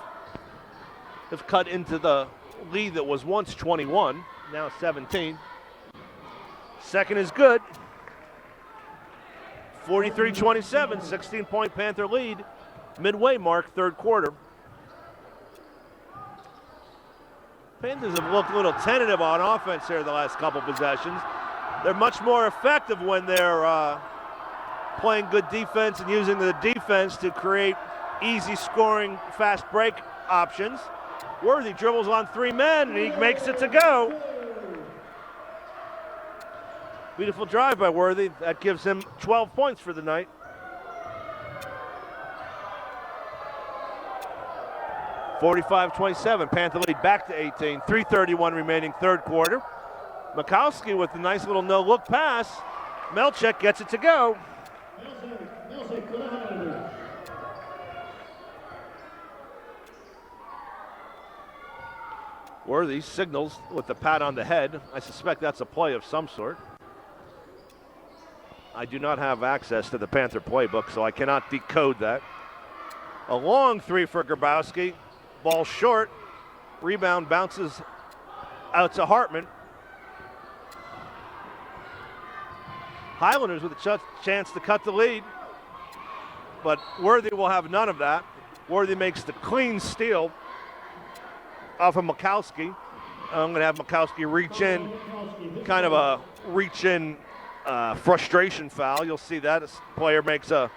Have cut into the lead that was once 21, now 17. Second is good. 43-27, 16-point Panther lead. Midway mark, third quarter. Panthers have looked a little tentative on offense here the last couple possessions. They're much more effective when they're playing good defense and using the defense to create easy scoring, fast break options. Worthy dribbles on 3 men, and he makes it to go. Beautiful drive by Worthy. That gives him 12 points for the night. (45-27), Panther lead back to 18. 3:31 remaining, third quarter. Mikowski with a nice little no-look pass. Melchek gets it to go. Worthy signals with the pat on the head. I suspect that's a play of some sort. I do not have access to the Panther playbook, so I cannot decode that. A long 3 for Grabowski. Ball short. Rebound bounces out to Hartman. Highlanders with a chance to cut the lead, but Worthy will have none of that. Worthy makes the clean steal off of Mikowski. I'm going to have Mikowski reach in, kind of a reach-in frustration foul. You'll see that. A player makes a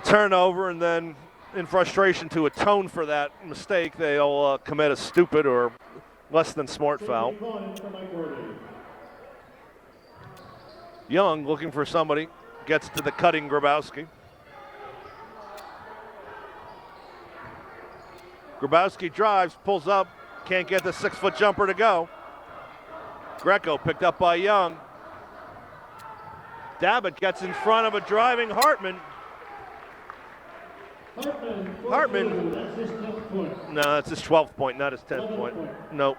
turnover, and then in frustration to atone for that mistake, they'll commit a stupid or less than smart foul. Young looking for somebody, gets to the cutting Grabowski. Grabowski drives, pulls up, can't get the 6-foot jumper to go. Greco picked up by Young. Dabbitt gets in front of a driving Hartman. Hartman. That's his 10th point. No, that's his 12th point, not his 10th point. Nope.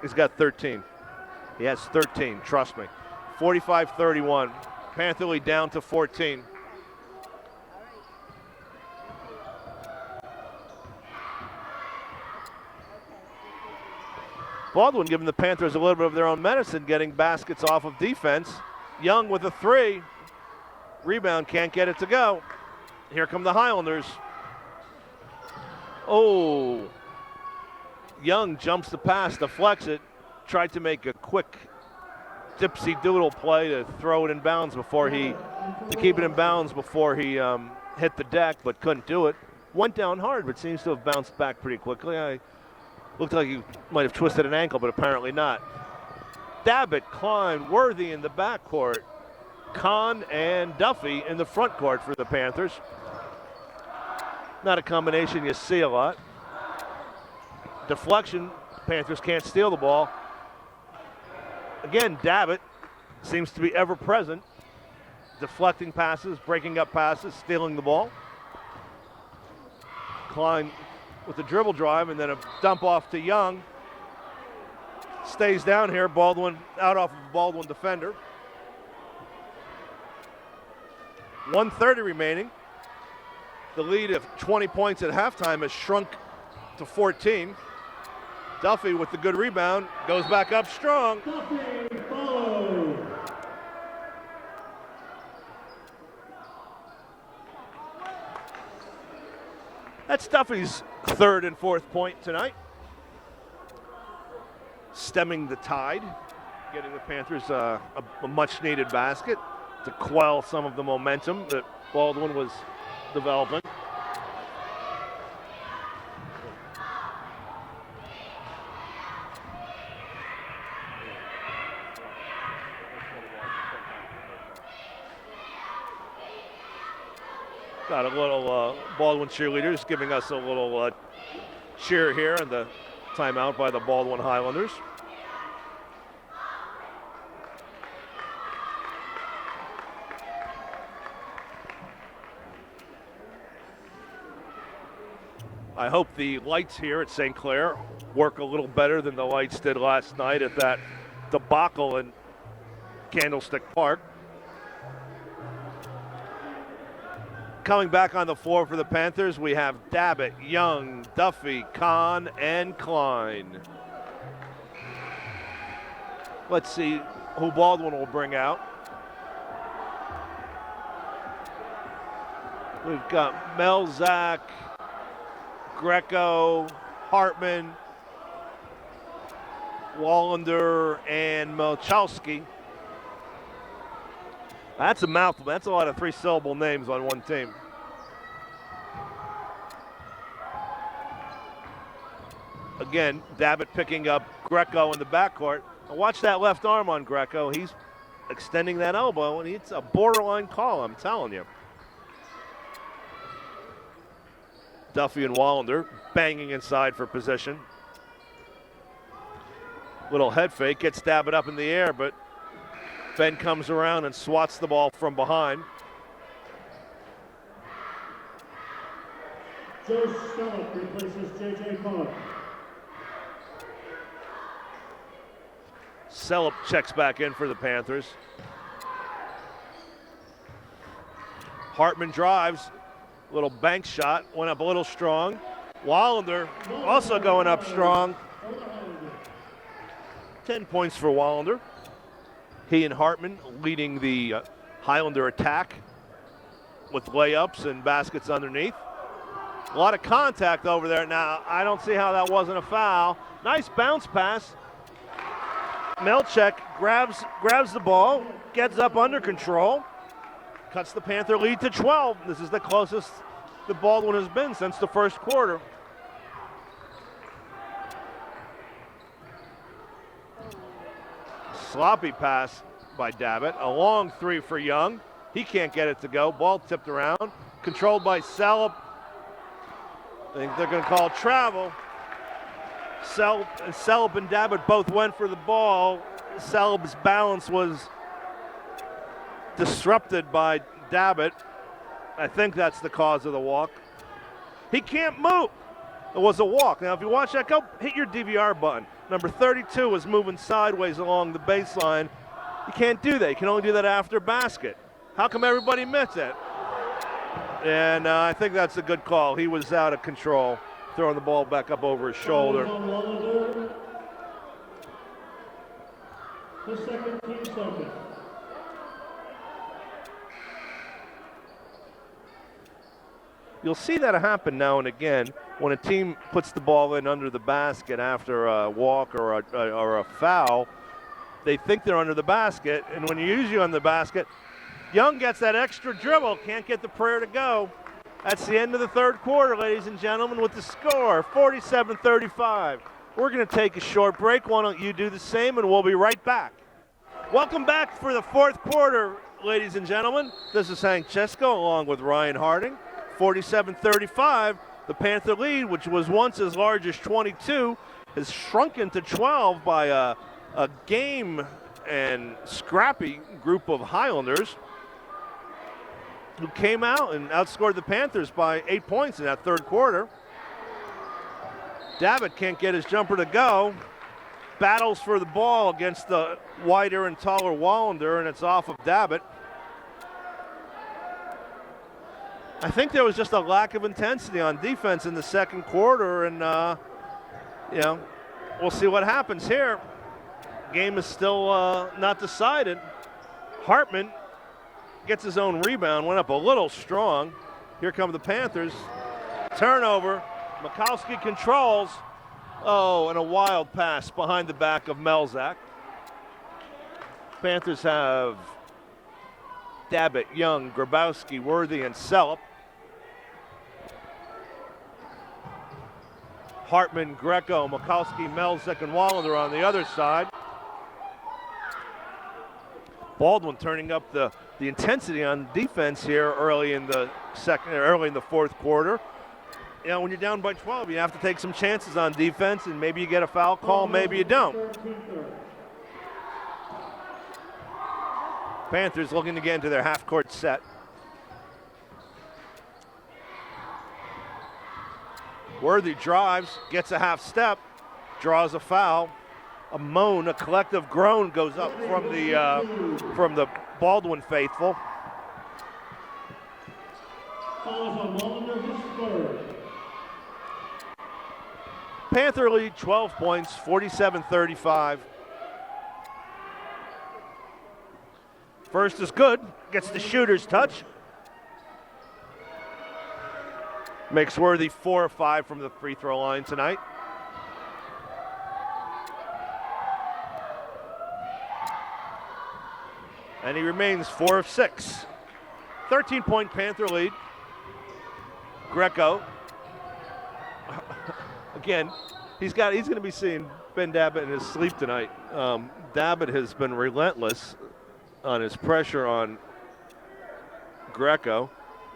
He's got 13. He has 13, trust me. 45-31. Panther lead down to 14. Baldwin giving the Panthers a little bit of their own medicine, getting baskets off of defense. Young with a 3. Rebound, can't get it to go. Here come the Highlanders. Oh. Young jumps the pass, deflects it, tried to make a quick dipsy doodle play to throw it in bounds before to keep it in bounds before he hit the deck, but couldn't do it. Went down hard, but seems to have bounced back pretty quickly. Looked like he might have twisted an ankle, but apparently not. Dabbitt, Klein, Worthy in the backcourt. Kahn and Duffy in the front court for the Panthers. Not a combination you see a lot. Deflection, Panthers can't steal the ball. Again, Dabbitt seems to be ever present. Deflecting passes, breaking up passes, stealing the ball. Klein with the dribble drive and then a dump off to Young. Stays down here, Baldwin out off of a Baldwin defender. 1:30 remaining. The lead of 20 points at halftime has shrunk to 14. Duffy with the good rebound, goes back up strong. Duffy follow. That's Duffy's 3rd and 4th point tonight. Stemming the tide, getting the Panthers a much-needed basket to quell some of the momentum that Baldwin was developing. Got a little Baldwin cheerleaders giving us a little cheer here in the timeout by the Baldwin Highlanders. I hope the lights here at St. Clair work a little better than the lights did last night at that debacle in Candlestick Park. Coming back on the floor for the Panthers, we have Dabbitt, Young, Duffy, Kahn, and Klein. Let's see who Baldwin will bring out. We've got Melzak, Greco, Hartman, Wallander, and Melchowski. That's a mouthful. That's a lot of three-syllable names on one team. Again, Dabbitt picking up Greco in the backcourt. Now watch that left arm on Greco. He's extending that elbow, and it's a borderline call, I'm telling you. Duffy and Wallander banging inside for position. Little head fake, gets Dabbitt up in the air, but Ben comes around and swats the ball from behind. Joe Scott replaces J.J. Kahn. Sellup checks back in for the Panthers. Hartman drives, little bank shot, went up a little strong. Wallander also going up strong. 10 points for Wallander. He and Hartman leading the Highlander attack with layups and baskets underneath. A lot of contact over there. Now, I don't see how that wasn't a foul. Nice bounce pass. Melchek grabs the ball, gets up under control, cuts the Panther lead to 12. This is the closest the Baldwin has been since the first quarter. Sloppy pass by Dabbitt. A long three for Young. He can't get it to go. Ball tipped around. Controlled by Sellup. I think they're going to call travel. Sellup and Dabbitt both went for the ball. Sellup's balance was disrupted by Dabbitt. I think that's the cause of the walk. He can't move. It was a walk. Now, if you watch that, go hit your DVR button. Number 32 is moving sideways along the baseline. You can't do that. You can only do that after basket. How come everybody missed it? And I think that's a good call. He was out of control, throwing the ball back up over his shoulder. The second team second. You'll see that happen now and again when a team puts the ball in under the basket after a walk or a foul. They think they're under the basket, and when you're usually on the basket, Young gets that extra dribble, can't get the prayer to go. That's the end of the third quarter, ladies and gentlemen, with the score, 47-35. We're going to take a short break. Why don't you do the same, and we'll be right back. Welcome back for the fourth quarter, ladies and gentlemen. This is Hank Chesko along with Ryan Harding. 47-35, the Panther lead, which was once as large as 22, has shrunken to 12 by a game and scrappy group of Highlanders who came out and outscored the Panthers by 8 points in that third quarter. Dabbitt can't get his jumper to go. Battles for the ball against the wider and taller Wallander, and it's off of Dabbitt. I think there was just a lack of intensity on defense in the second quarter, and we'll see what happens here. Game is still not decided. Hartman gets his own rebound, went up a little strong. Here come the Panthers. Turnover. Mikowski controls. Oh, and a wild pass behind the back of Melzak. Panthers have Dabbitt, Young, Grabowski, Worthy, and Sellup. Hartman, Greco, Mikowski, Melzak, and Wallander on the other side. Baldwin turning up the intensity on defense here early in the fourth quarter. You know, when you're down by 12, you have to take some chances on defense, and maybe you get a foul call, maybe you don't. Panthers looking to get into their half-court set. Worthy drives, gets a half step, draws a foul. A moan, a collective groan goes up from the Baldwin faithful. Fouls on Wallander, his third. Panther lead 12 points, 47-35. First is good, gets the shooter's touch. Makes Worthy 4 of 5 from the free throw line tonight. And he remains 4 of 6. 13-point Panther lead. Greco. Again, he's going to be seeing Ben Dabbitt in his sleep tonight. Dabbitt has been relentless on his pressure on Greco.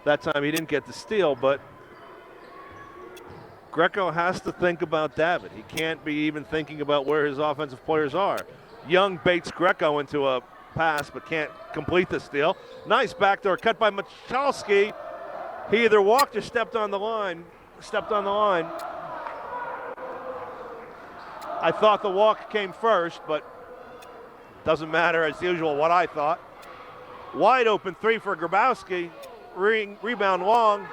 That time he didn't get the steal, but Greco has to think about Dabbitt. He can't be even thinking about where his offensive players are. Young baits Greco into a pass, but can't complete the steal. Nice backdoor cut by Michalski. He either walked or stepped on the line. I thought the walk came first, but doesn't matter as usual what I thought. Wide open three for Grabowski. Rebound long.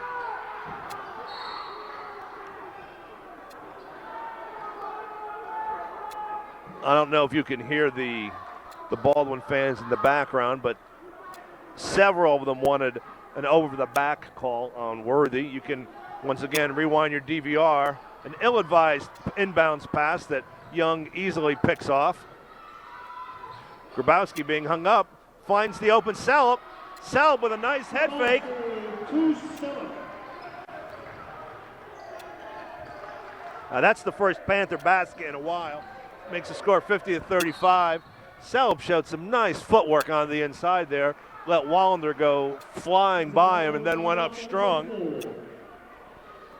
I don't know if you can hear the Baldwin fans in the background, but several of them wanted an over-the-back call on Worthy. You can, once again, rewind your DVR. An ill-advised inbounds pass that Young easily picks off. Grabowski being hung up, finds the open Salop. Salop with a nice head fake. Now that's the first Panther basket in a while. Makes the score 50-35. Salop showed some nice footwork on the inside there. Let Wallander go flying by him and then went up strong.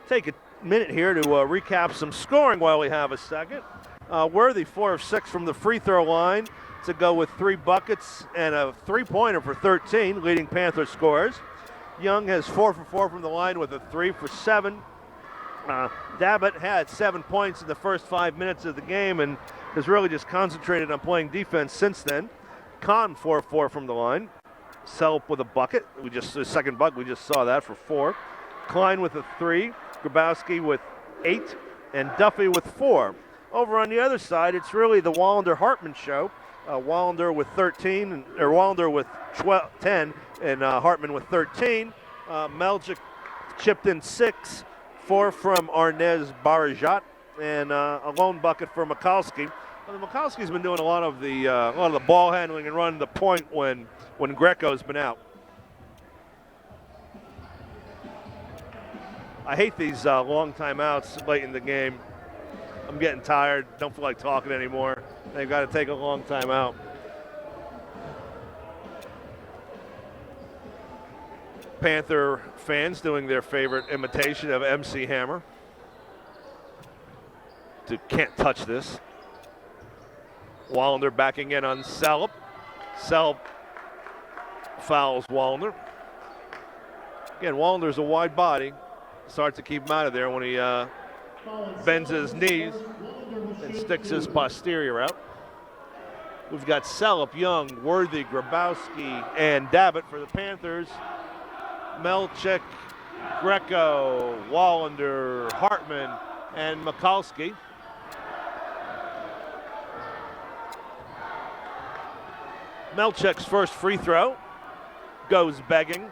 Take a minute here to recap some scoring while we have a second. Worthy 4 of 6 from the free throw line to go with 3 buckets and a three-pointer for 13, leading Panther scorers. Young has 4 for 4 from the line with a 3 for 7. Dabbitt had 7 points in the first 5 minutes of the game and has really just concentrated on playing defense since then. Kahn 4 of 4 from the line. Selp with a bucket. The second bucket, we just saw that for 4. Klein with a 3. Grabowski with 8. And Duffy with 4. Over on the other side, it's really the Wallander-Hartman show. Wallander with 13, or Wallander with 10, and Hartman with 13. Melchick chipped in 6, 4 from Arnez Barajat, and a lone bucket for Michalski. Well, Michalski's been doing a lot of the ball handling and running the point when Greco's been out. I hate these long timeouts late in the game. I'm getting tired, don't feel like talking anymore. They've got to take a long time out. Panther fans doing their favorite imitation of MC Hammer. Can't touch this. Wallander backing in on Salop. Salop fouls Wallander. Again, Wallander's a wide body. It's hard to keep him out of there when he bends his knees and sticks his posterior out. We've got Salop, Young, Worthy, Grabowski, and Dabbitt for the Panthers. Melchick, Greco, Wallander, Hartman, and Michalski. Melchick's first free throw goes begging.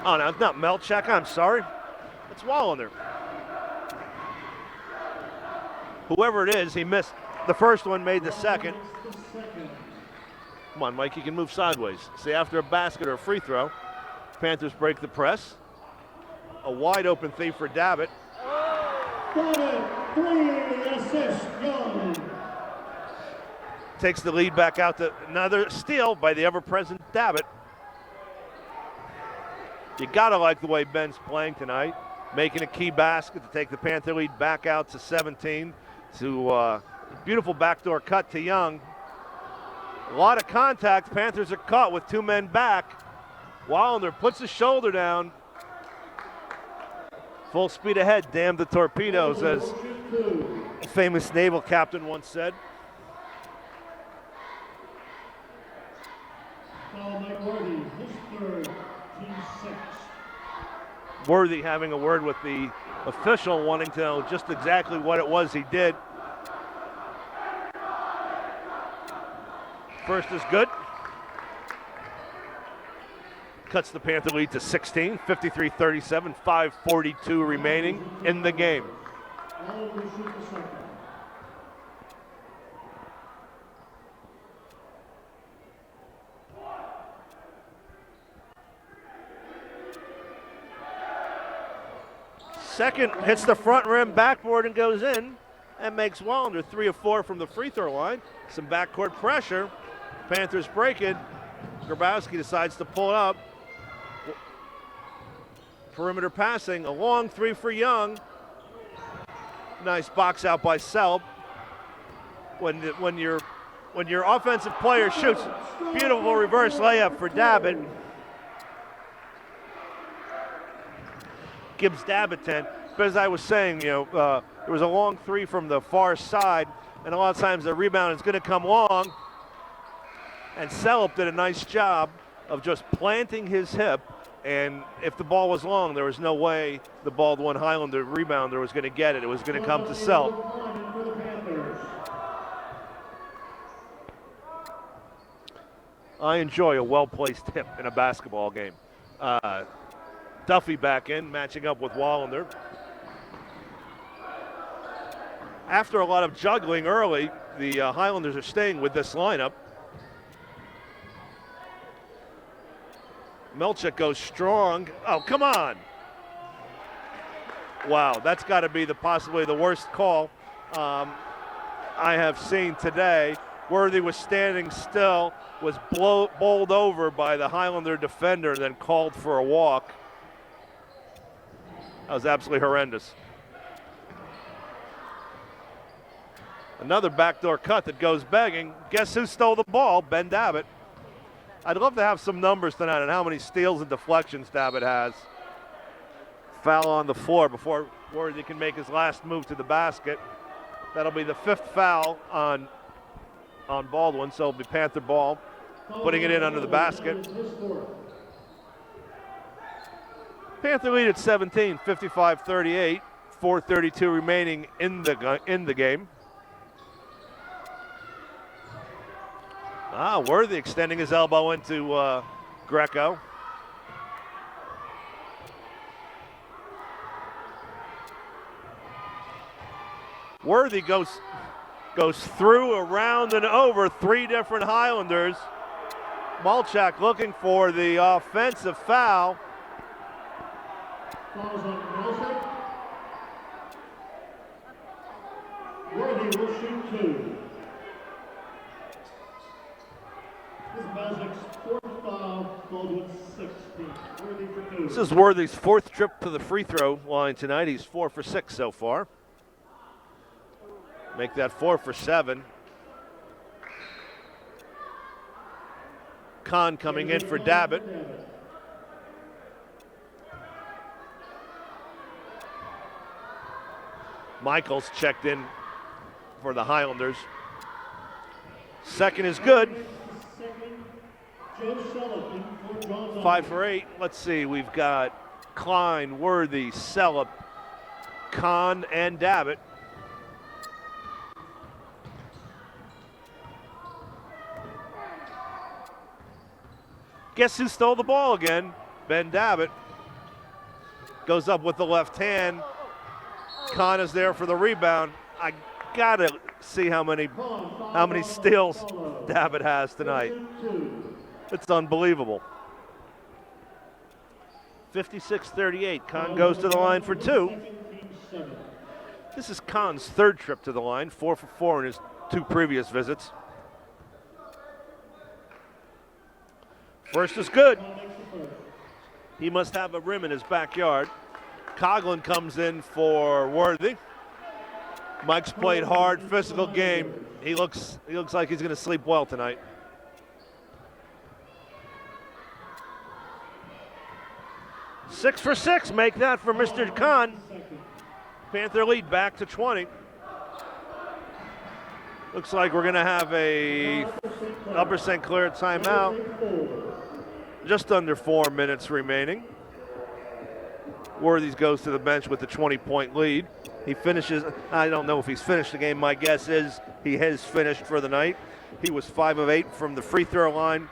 Oh no, it's not Melchick, I'm sorry. It's Wallander. Whoever it is, he missed the first one, made the second. Come on, Mike, you can move sideways. See, after a basket or a free throw, Panthers break the press. A wide open three for Dabbitt. Dabbitt, 3 assists, Young. Takes the lead back out to another steal by the ever-present Dabbitt. You gotta like the way Ben's playing tonight, making a key basket to take the Panther lead back out to 17. To beautiful backdoor cut to Young. A lot of contact. Panthers are caught with 2 men back. Wallander puts his shoulder down, Full speed ahead, damn the torpedoes, as a famous naval captain once said. Foul Mike Worthy, his third, team 6. Worthy having a word with the official, wanting to know just exactly what it was he did. First is good. Cuts the Panther lead to 16, 53-37, 5:42 remaining in the game. Second hits the front rim backboard and goes in and makes Wallander 3 of 4 from the free throw line. Some backcourt pressure. Panthers break it. Grabowski decides to pull it up. Perimeter passing, a long 3 for Young. Nice box out by Selb. When your offensive player shoots, beautiful reverse layup for Dabbit. Gives Dabbit 10. But as I was saying, there was a long 3 from the far side, and a lot of times the rebound is going to come long. And Selb did a nice job of just planting his hip. And if the ball was long, there was no way the Baldwin Highlander rebounder was going to get it. It was going to come to Selb. I enjoy a well-placed hip in a basketball game. Duffy back in, matching up with Wallander. After a lot of juggling early, the Highlanders are staying with this lineup. Melchik goes strong. Oh, come on. Wow, that's got to be possibly the worst call I have seen today. Worthy was standing still, was bowled over by the Highlander defender, then called for a walk. That was absolutely horrendous. Another backdoor cut that goes begging. Guess who stole the ball? Ben Dabbit. I'd love to have some numbers tonight on how many steals and deflections Dabbit has. Foul on the floor before Worthy can make his last move to the basket. That'll be the 5th foul on Baldwin, so it'll be Panther ball, putting it in under the basket. Panther lead at 17, 55-38, 4:32 remaining in the game. Worthy extending his elbow into Greco. Worthy goes through, around, and over 3 different Highlanders. Malchak looking for the offensive foul. Fouls on Malchak. Worthy will shoot 2. This is Malchak's 4th foul, Baldwin's 16th. Worthy for 2. This is Worthy's 4th trip to the free throw line tonight. He's 4 for 6 so far. Make that 4 for 7. Kahn coming in for Dabbit. Michaels checked in for the Highlanders. Second is good. 5 for 8. Let's see, we've got Klein, Worthy, Sellup, Kahn, and Dabbit. Guess who stole the ball again? Ben Dabbit. Goes up with the left hand. Kahn is there for the rebound. I gotta see how many steals Dabbit has tonight. It's unbelievable. 56-38. Kahn goes to the line for 2. This is Kahn's 3rd trip to the line, 4 for 4 in his 2 previous visits. First is good. He must have a rim in his backyard. Coughlin comes in for Worthy. Mike's played hard, physical game. He looks like he's going to sleep well tonight. 6 for 6, make that for Mr. Khan. Panther lead back to 20. Looks like we're going to have a Upper St. Clair timeout. Just under 4 minutes remaining. Worthies goes to the bench with the 20-point lead. He finishes, I don't know if he's finished the game. My guess is he has finished for the night. He was 5 of 8 from the free throw line.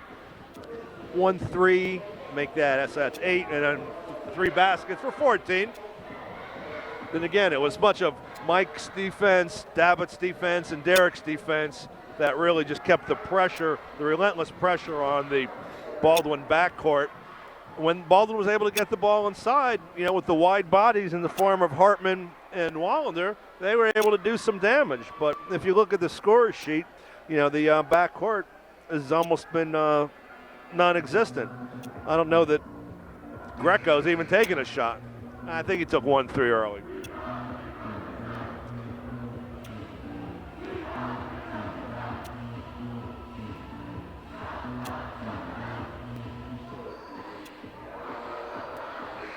1-3, make that's 8, and then 3 baskets for 14. Then again, it was much of Mike's defense, Dabbitt's defense, and Derek's defense that really just kept the pressure, the relentless pressure on the Baldwin backcourt. When Baldwin was able to get the ball inside, with the wide bodies in the form of Hartman and Wallander, they were able to do some damage. But if you look at the score sheet, the backcourt has almost been non-existent. I don't know that Greco's even taken a shot. I think he took 1-3 early.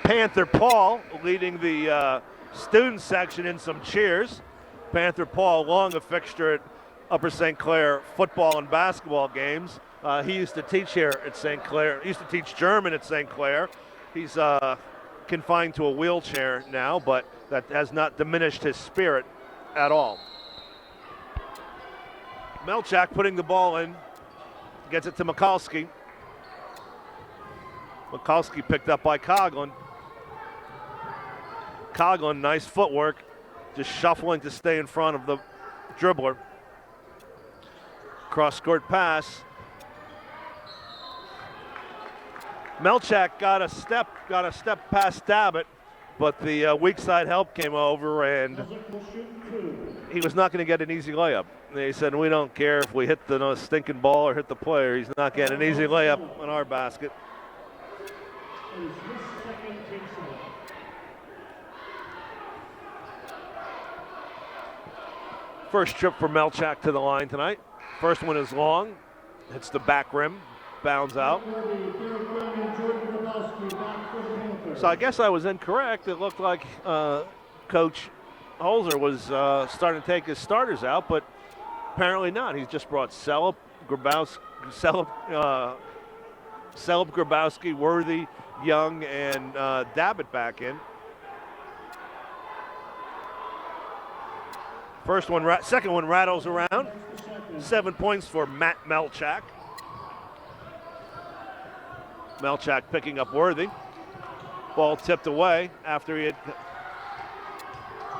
Panther Paul leading the student section in some cheers. Panther Paul, long a fixture at Upper St. Clair football and basketball games. He used to teach here at St. Clair. He used to teach German at St. Clair. He's confined to a wheelchair now, but that has not diminished his spirit at all. Melchak putting the ball in, gets it to Mikulski. Mikulski picked up by Coughlin. Coughlin, nice footwork, just shuffling to stay in front of the dribbler. Cross-court pass. Melchak got a step past Dabbitt, but the weak side help came over, and he was not going to get an easy layup. They said, we don't care if we hit the stinking ball or hit the player. He's not getting an easy layup on our basket. First trip for Melchak to the line tonight. First one is long, hits the back rim, bounds out. So I guess I was incorrect. It looked like Coach Holzer was starting to take his starters out, but apparently not. He's just brought Cellup, Grabowski, Worthy, Young, and Dabbitt back in. Second one rattles around. 7 points for Matt Melchak. Melchak picking up Worthy. Ball tipped away after he had.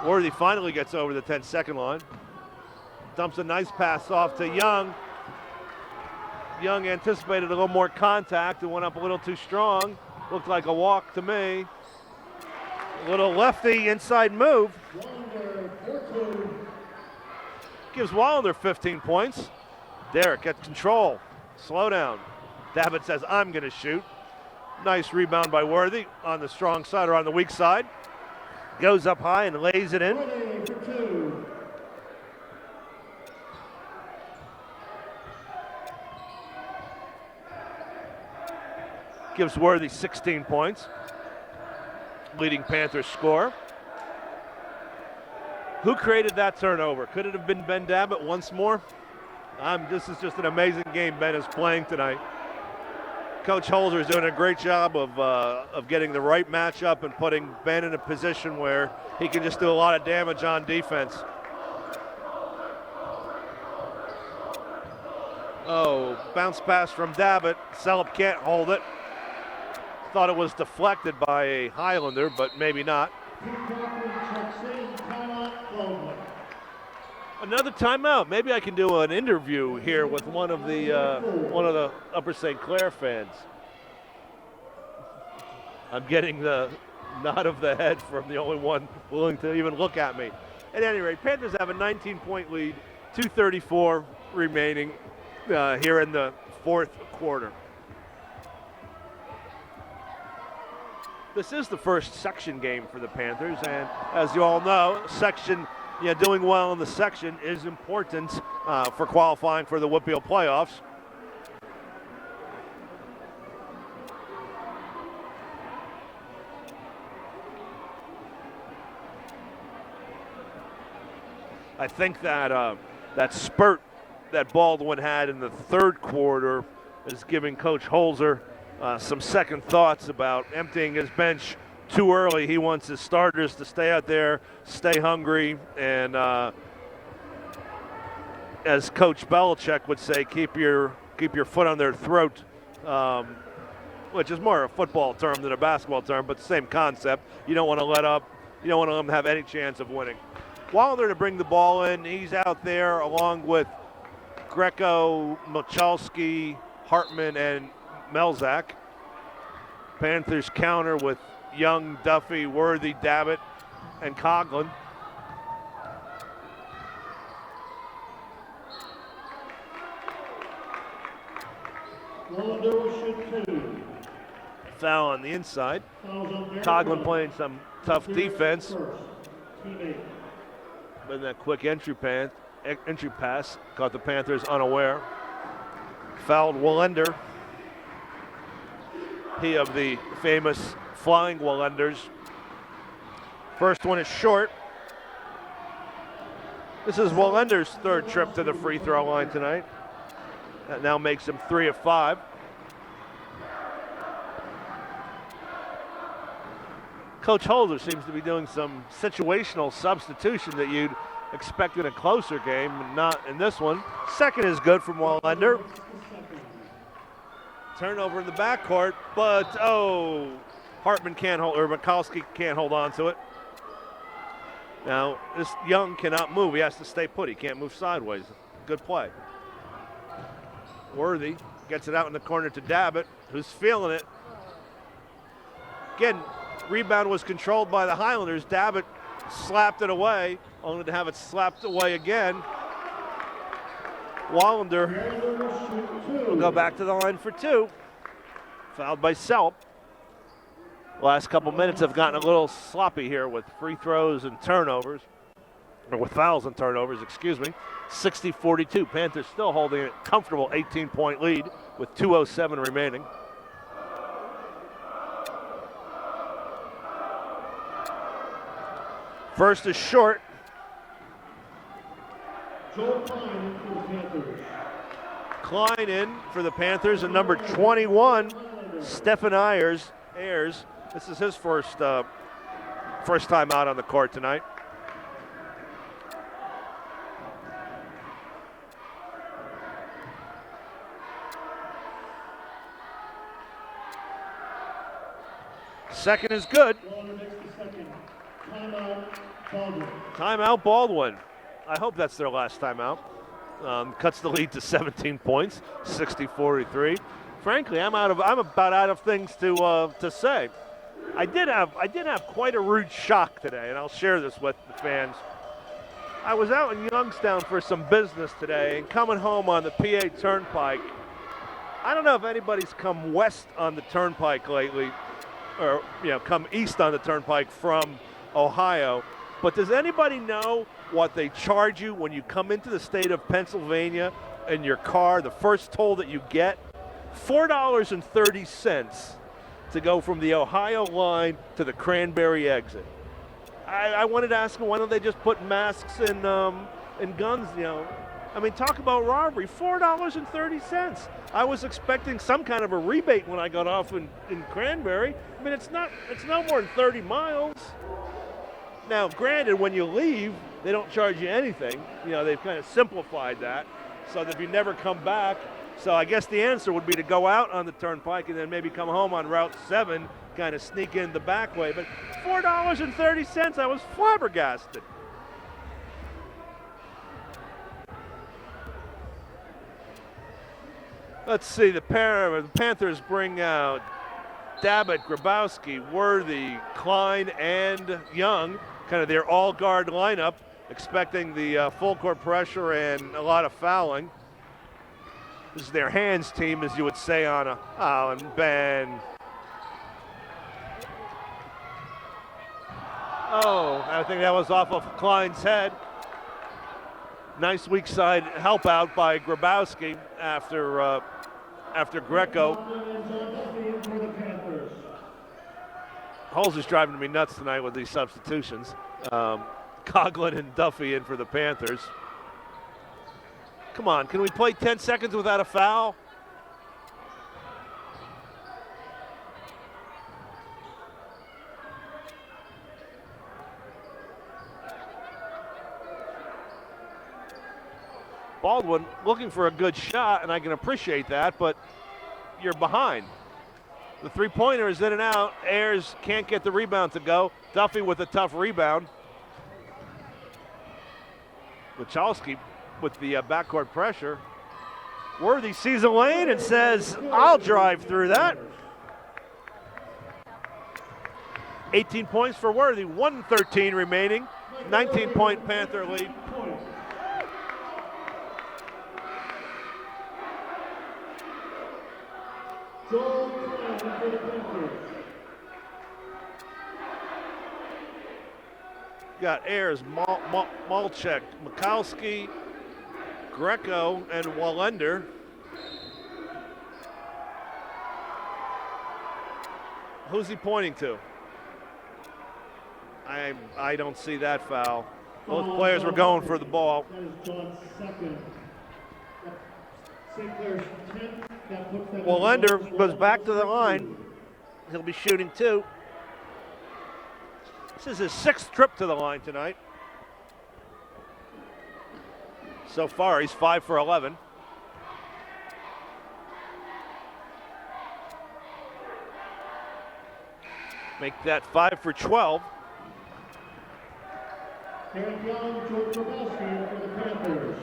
Worthy finally gets over the 10-second line. Dumps a nice pass off to Young. Young anticipated a little more contact and went up a little too strong. Looked like a walk to me. A little lefty inside move. Gives Wallander 15 points. Derek gets control. Slow down. Dabbitt says, I'm going to shoot. Nice rebound by Worthy on the strong side or on the weak side. Goes up high and lays it in. Gives Worthy 16 points. Leading Panthers scorer. Who created that turnover? Could it have been Ben Dabbitt once more? This is just an amazing game Ben is playing tonight. Coach Holzer is doing a great job of getting the right matchup and putting Ben in a position where he can just do a lot of damage on defense. Oh, bounce pass from Dabbitt. Cellup can't hold it. Thought it was deflected by a Highlander, but maybe not. Another timeout. Maybe I can do an interview here with one of the Upper St. Clair fans. I'm getting the nod of the head from the only one willing to even look at me. At any rate, Panthers have a 19-point lead, 2:34 remaining here in the fourth quarter. This is the first section game for the Panthers, and as you all know, doing well in the section is important for qualifying for the Whitfield playoffs. I think that that spurt that Baldwin had in the third quarter is giving Coach Holzer some second thoughts about emptying his bench too early. He wants his starters to stay out there, stay hungry, and as Coach Belichick would say, keep your foot on their throat, which is more a football term than a basketball term, but the same concept. You don't want to let up. You don't want to let them have any chance of winning. Wilder to bring the ball in. He's out there along with Greco, Michalski, Hartman, and Melzak. Panthers counter with Young, Duffy, Worthy, Dabbit, and Coughlin. Foul on the inside. Coughlin playing some tough defense. But that quick entry pass caught the Panthers unaware. Fouled Wallender. He of the famous flying Walenders. First one is short. This is Wallender's third trip to the free throw line tonight. That now makes him 3 of 5. Coach Holder seems to be doing some situational substitution that you'd expect in a closer game, not in this one. Second is good from Wallender. Turnover in the backcourt, but Hartman can't hold, or Michalski can't hold on to it. Now, this Young cannot move. He has to stay put. He can't move sideways. Good play. Worthy gets it out in the corner to Dabbit, who's feeling it. Again, rebound was controlled by the Highlanders. Dabbit slapped it away, only to have it slapped away again. Wallender will go back to the line for 2. Fouled by Selp. Last couple minutes have gotten a little sloppy here with free throws and turnovers, or with fouls and turnovers, excuse me. 60-42. Panthers still holding a comfortable 18-point lead with 2:07 remaining. First is short. Klein in for the Panthers, and number 21, Stephen Ayers. This is his first time out on the court tonight. Second is good. Timeout Baldwin. I hope that's their last timeout. Cuts the lead to 17 points, 60-43. Frankly, I'm about out of things to say. I did have quite a rude shock today, and I'll share this with the fans. I was out in Youngstown for some business today, and coming home on the PA Turnpike. I don't know if anybody's come west on the Turnpike lately, or come east on the Turnpike from Ohio. But does anybody know what they charge you when you come into the state of Pennsylvania in your car? The first toll that you get, $4.30 to go from the Ohio line to the Cranberry exit. I wanted to ask them, why don't they just put masks and guns? I mean, talk about robbery. $4.30. I was expecting some kind of a rebate when I got off in Cranberry. I mean, it's no more than 30 miles. Now, granted, when you leave, they don't charge you anything. They've kind of simplified that so that if you never come back. So I guess the answer would be to go out on the Turnpike and then maybe come home on Route 7, kind of sneak in the back way. But $4.30, I was flabbergasted. Let's see, the Panthers bring out Dabbit, Grabowski, Worthy, Klein, and Young, kind of their all-guard lineup, expecting the full court pressure and a lot of fouling. This is their hands team, as you would say on a and Ben. I think that was off of Klein's head. Nice weak side help out by Grabowski after Greco. Holzer's driving me nuts tonight with these substitutions. Coughlin and Duffy in for the Panthers. Come on, can we play 10 seconds without a foul? Baldwin looking for a good shot, and I can appreciate that, but you're behind. The three-pointer is in and out. Ayers can't get the rebound to go. Duffy with a tough rebound. Michalski with the backcourt pressure. Worthy sees a lane and says, I'll drive through that. 18 points for Worthy, 1:13 remaining. 19-point Panther lead. Got Ayers, Malchek, Michalski, Greco, and Wallender. Who's he pointing to? I don't see that foul. Both players were going for the ball. Wallender goes back to the line. He'll be shooting two. This is his sixth trip to the line tonight. So far, he's 5 for 11. Make that 5 for 12. Eric Young, George Grabowski for the Panthers.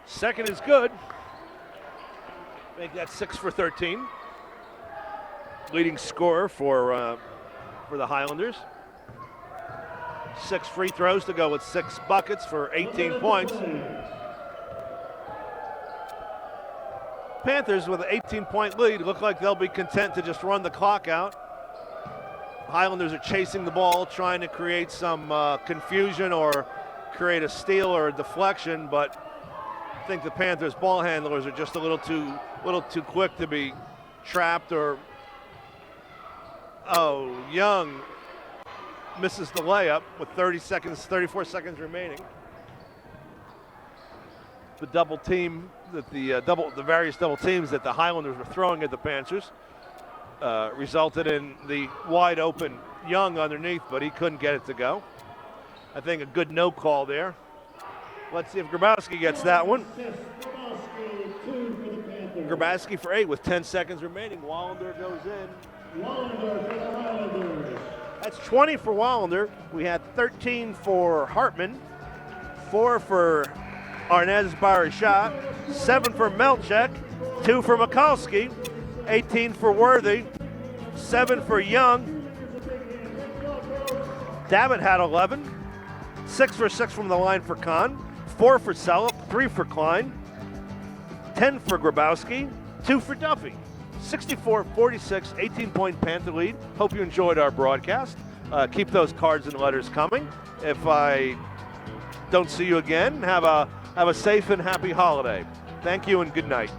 Second is good. Make that 6 for 13. Leading scorer for the Highlanders. 6 free throws to go with 6 buckets for 18 points. Panthers with an 18-point lead look like they'll be content to just run the clock out. Highlanders are chasing the ball, trying to create some confusion or create a steal or a deflection, but I think the Panthers ball handlers are just a little too quick to be trapped. Or Young misses the layup with 34 seconds remaining. The double team that the various double teams that the Highlanders were throwing at the Panthers resulted in the wide open Young underneath, but he couldn't get it to go. I think a good no call there. Let's see if Grabowski gets that one. Grabowski for 8 with 10 seconds remaining. Wallander goes in. Wallander for the Highlanders. That's 20 for Wallander. We had 13 for Hartman, 4 for Arnaz Barashat, 7 for Melchek, 2 for Michalski, 18 for Worthy, 7 for Young. Davitt had 11, 6 for 6 from the line for Kahn, 4 for Selleck, 3 for Klein, 10 for Grabowski, 2 for Duffy. 64-46, 18-point Panther lead. Hope you enjoyed our broadcast. Keep those cards and letters coming. If I don't see you again, have a safe and happy holiday. Thank you and good night.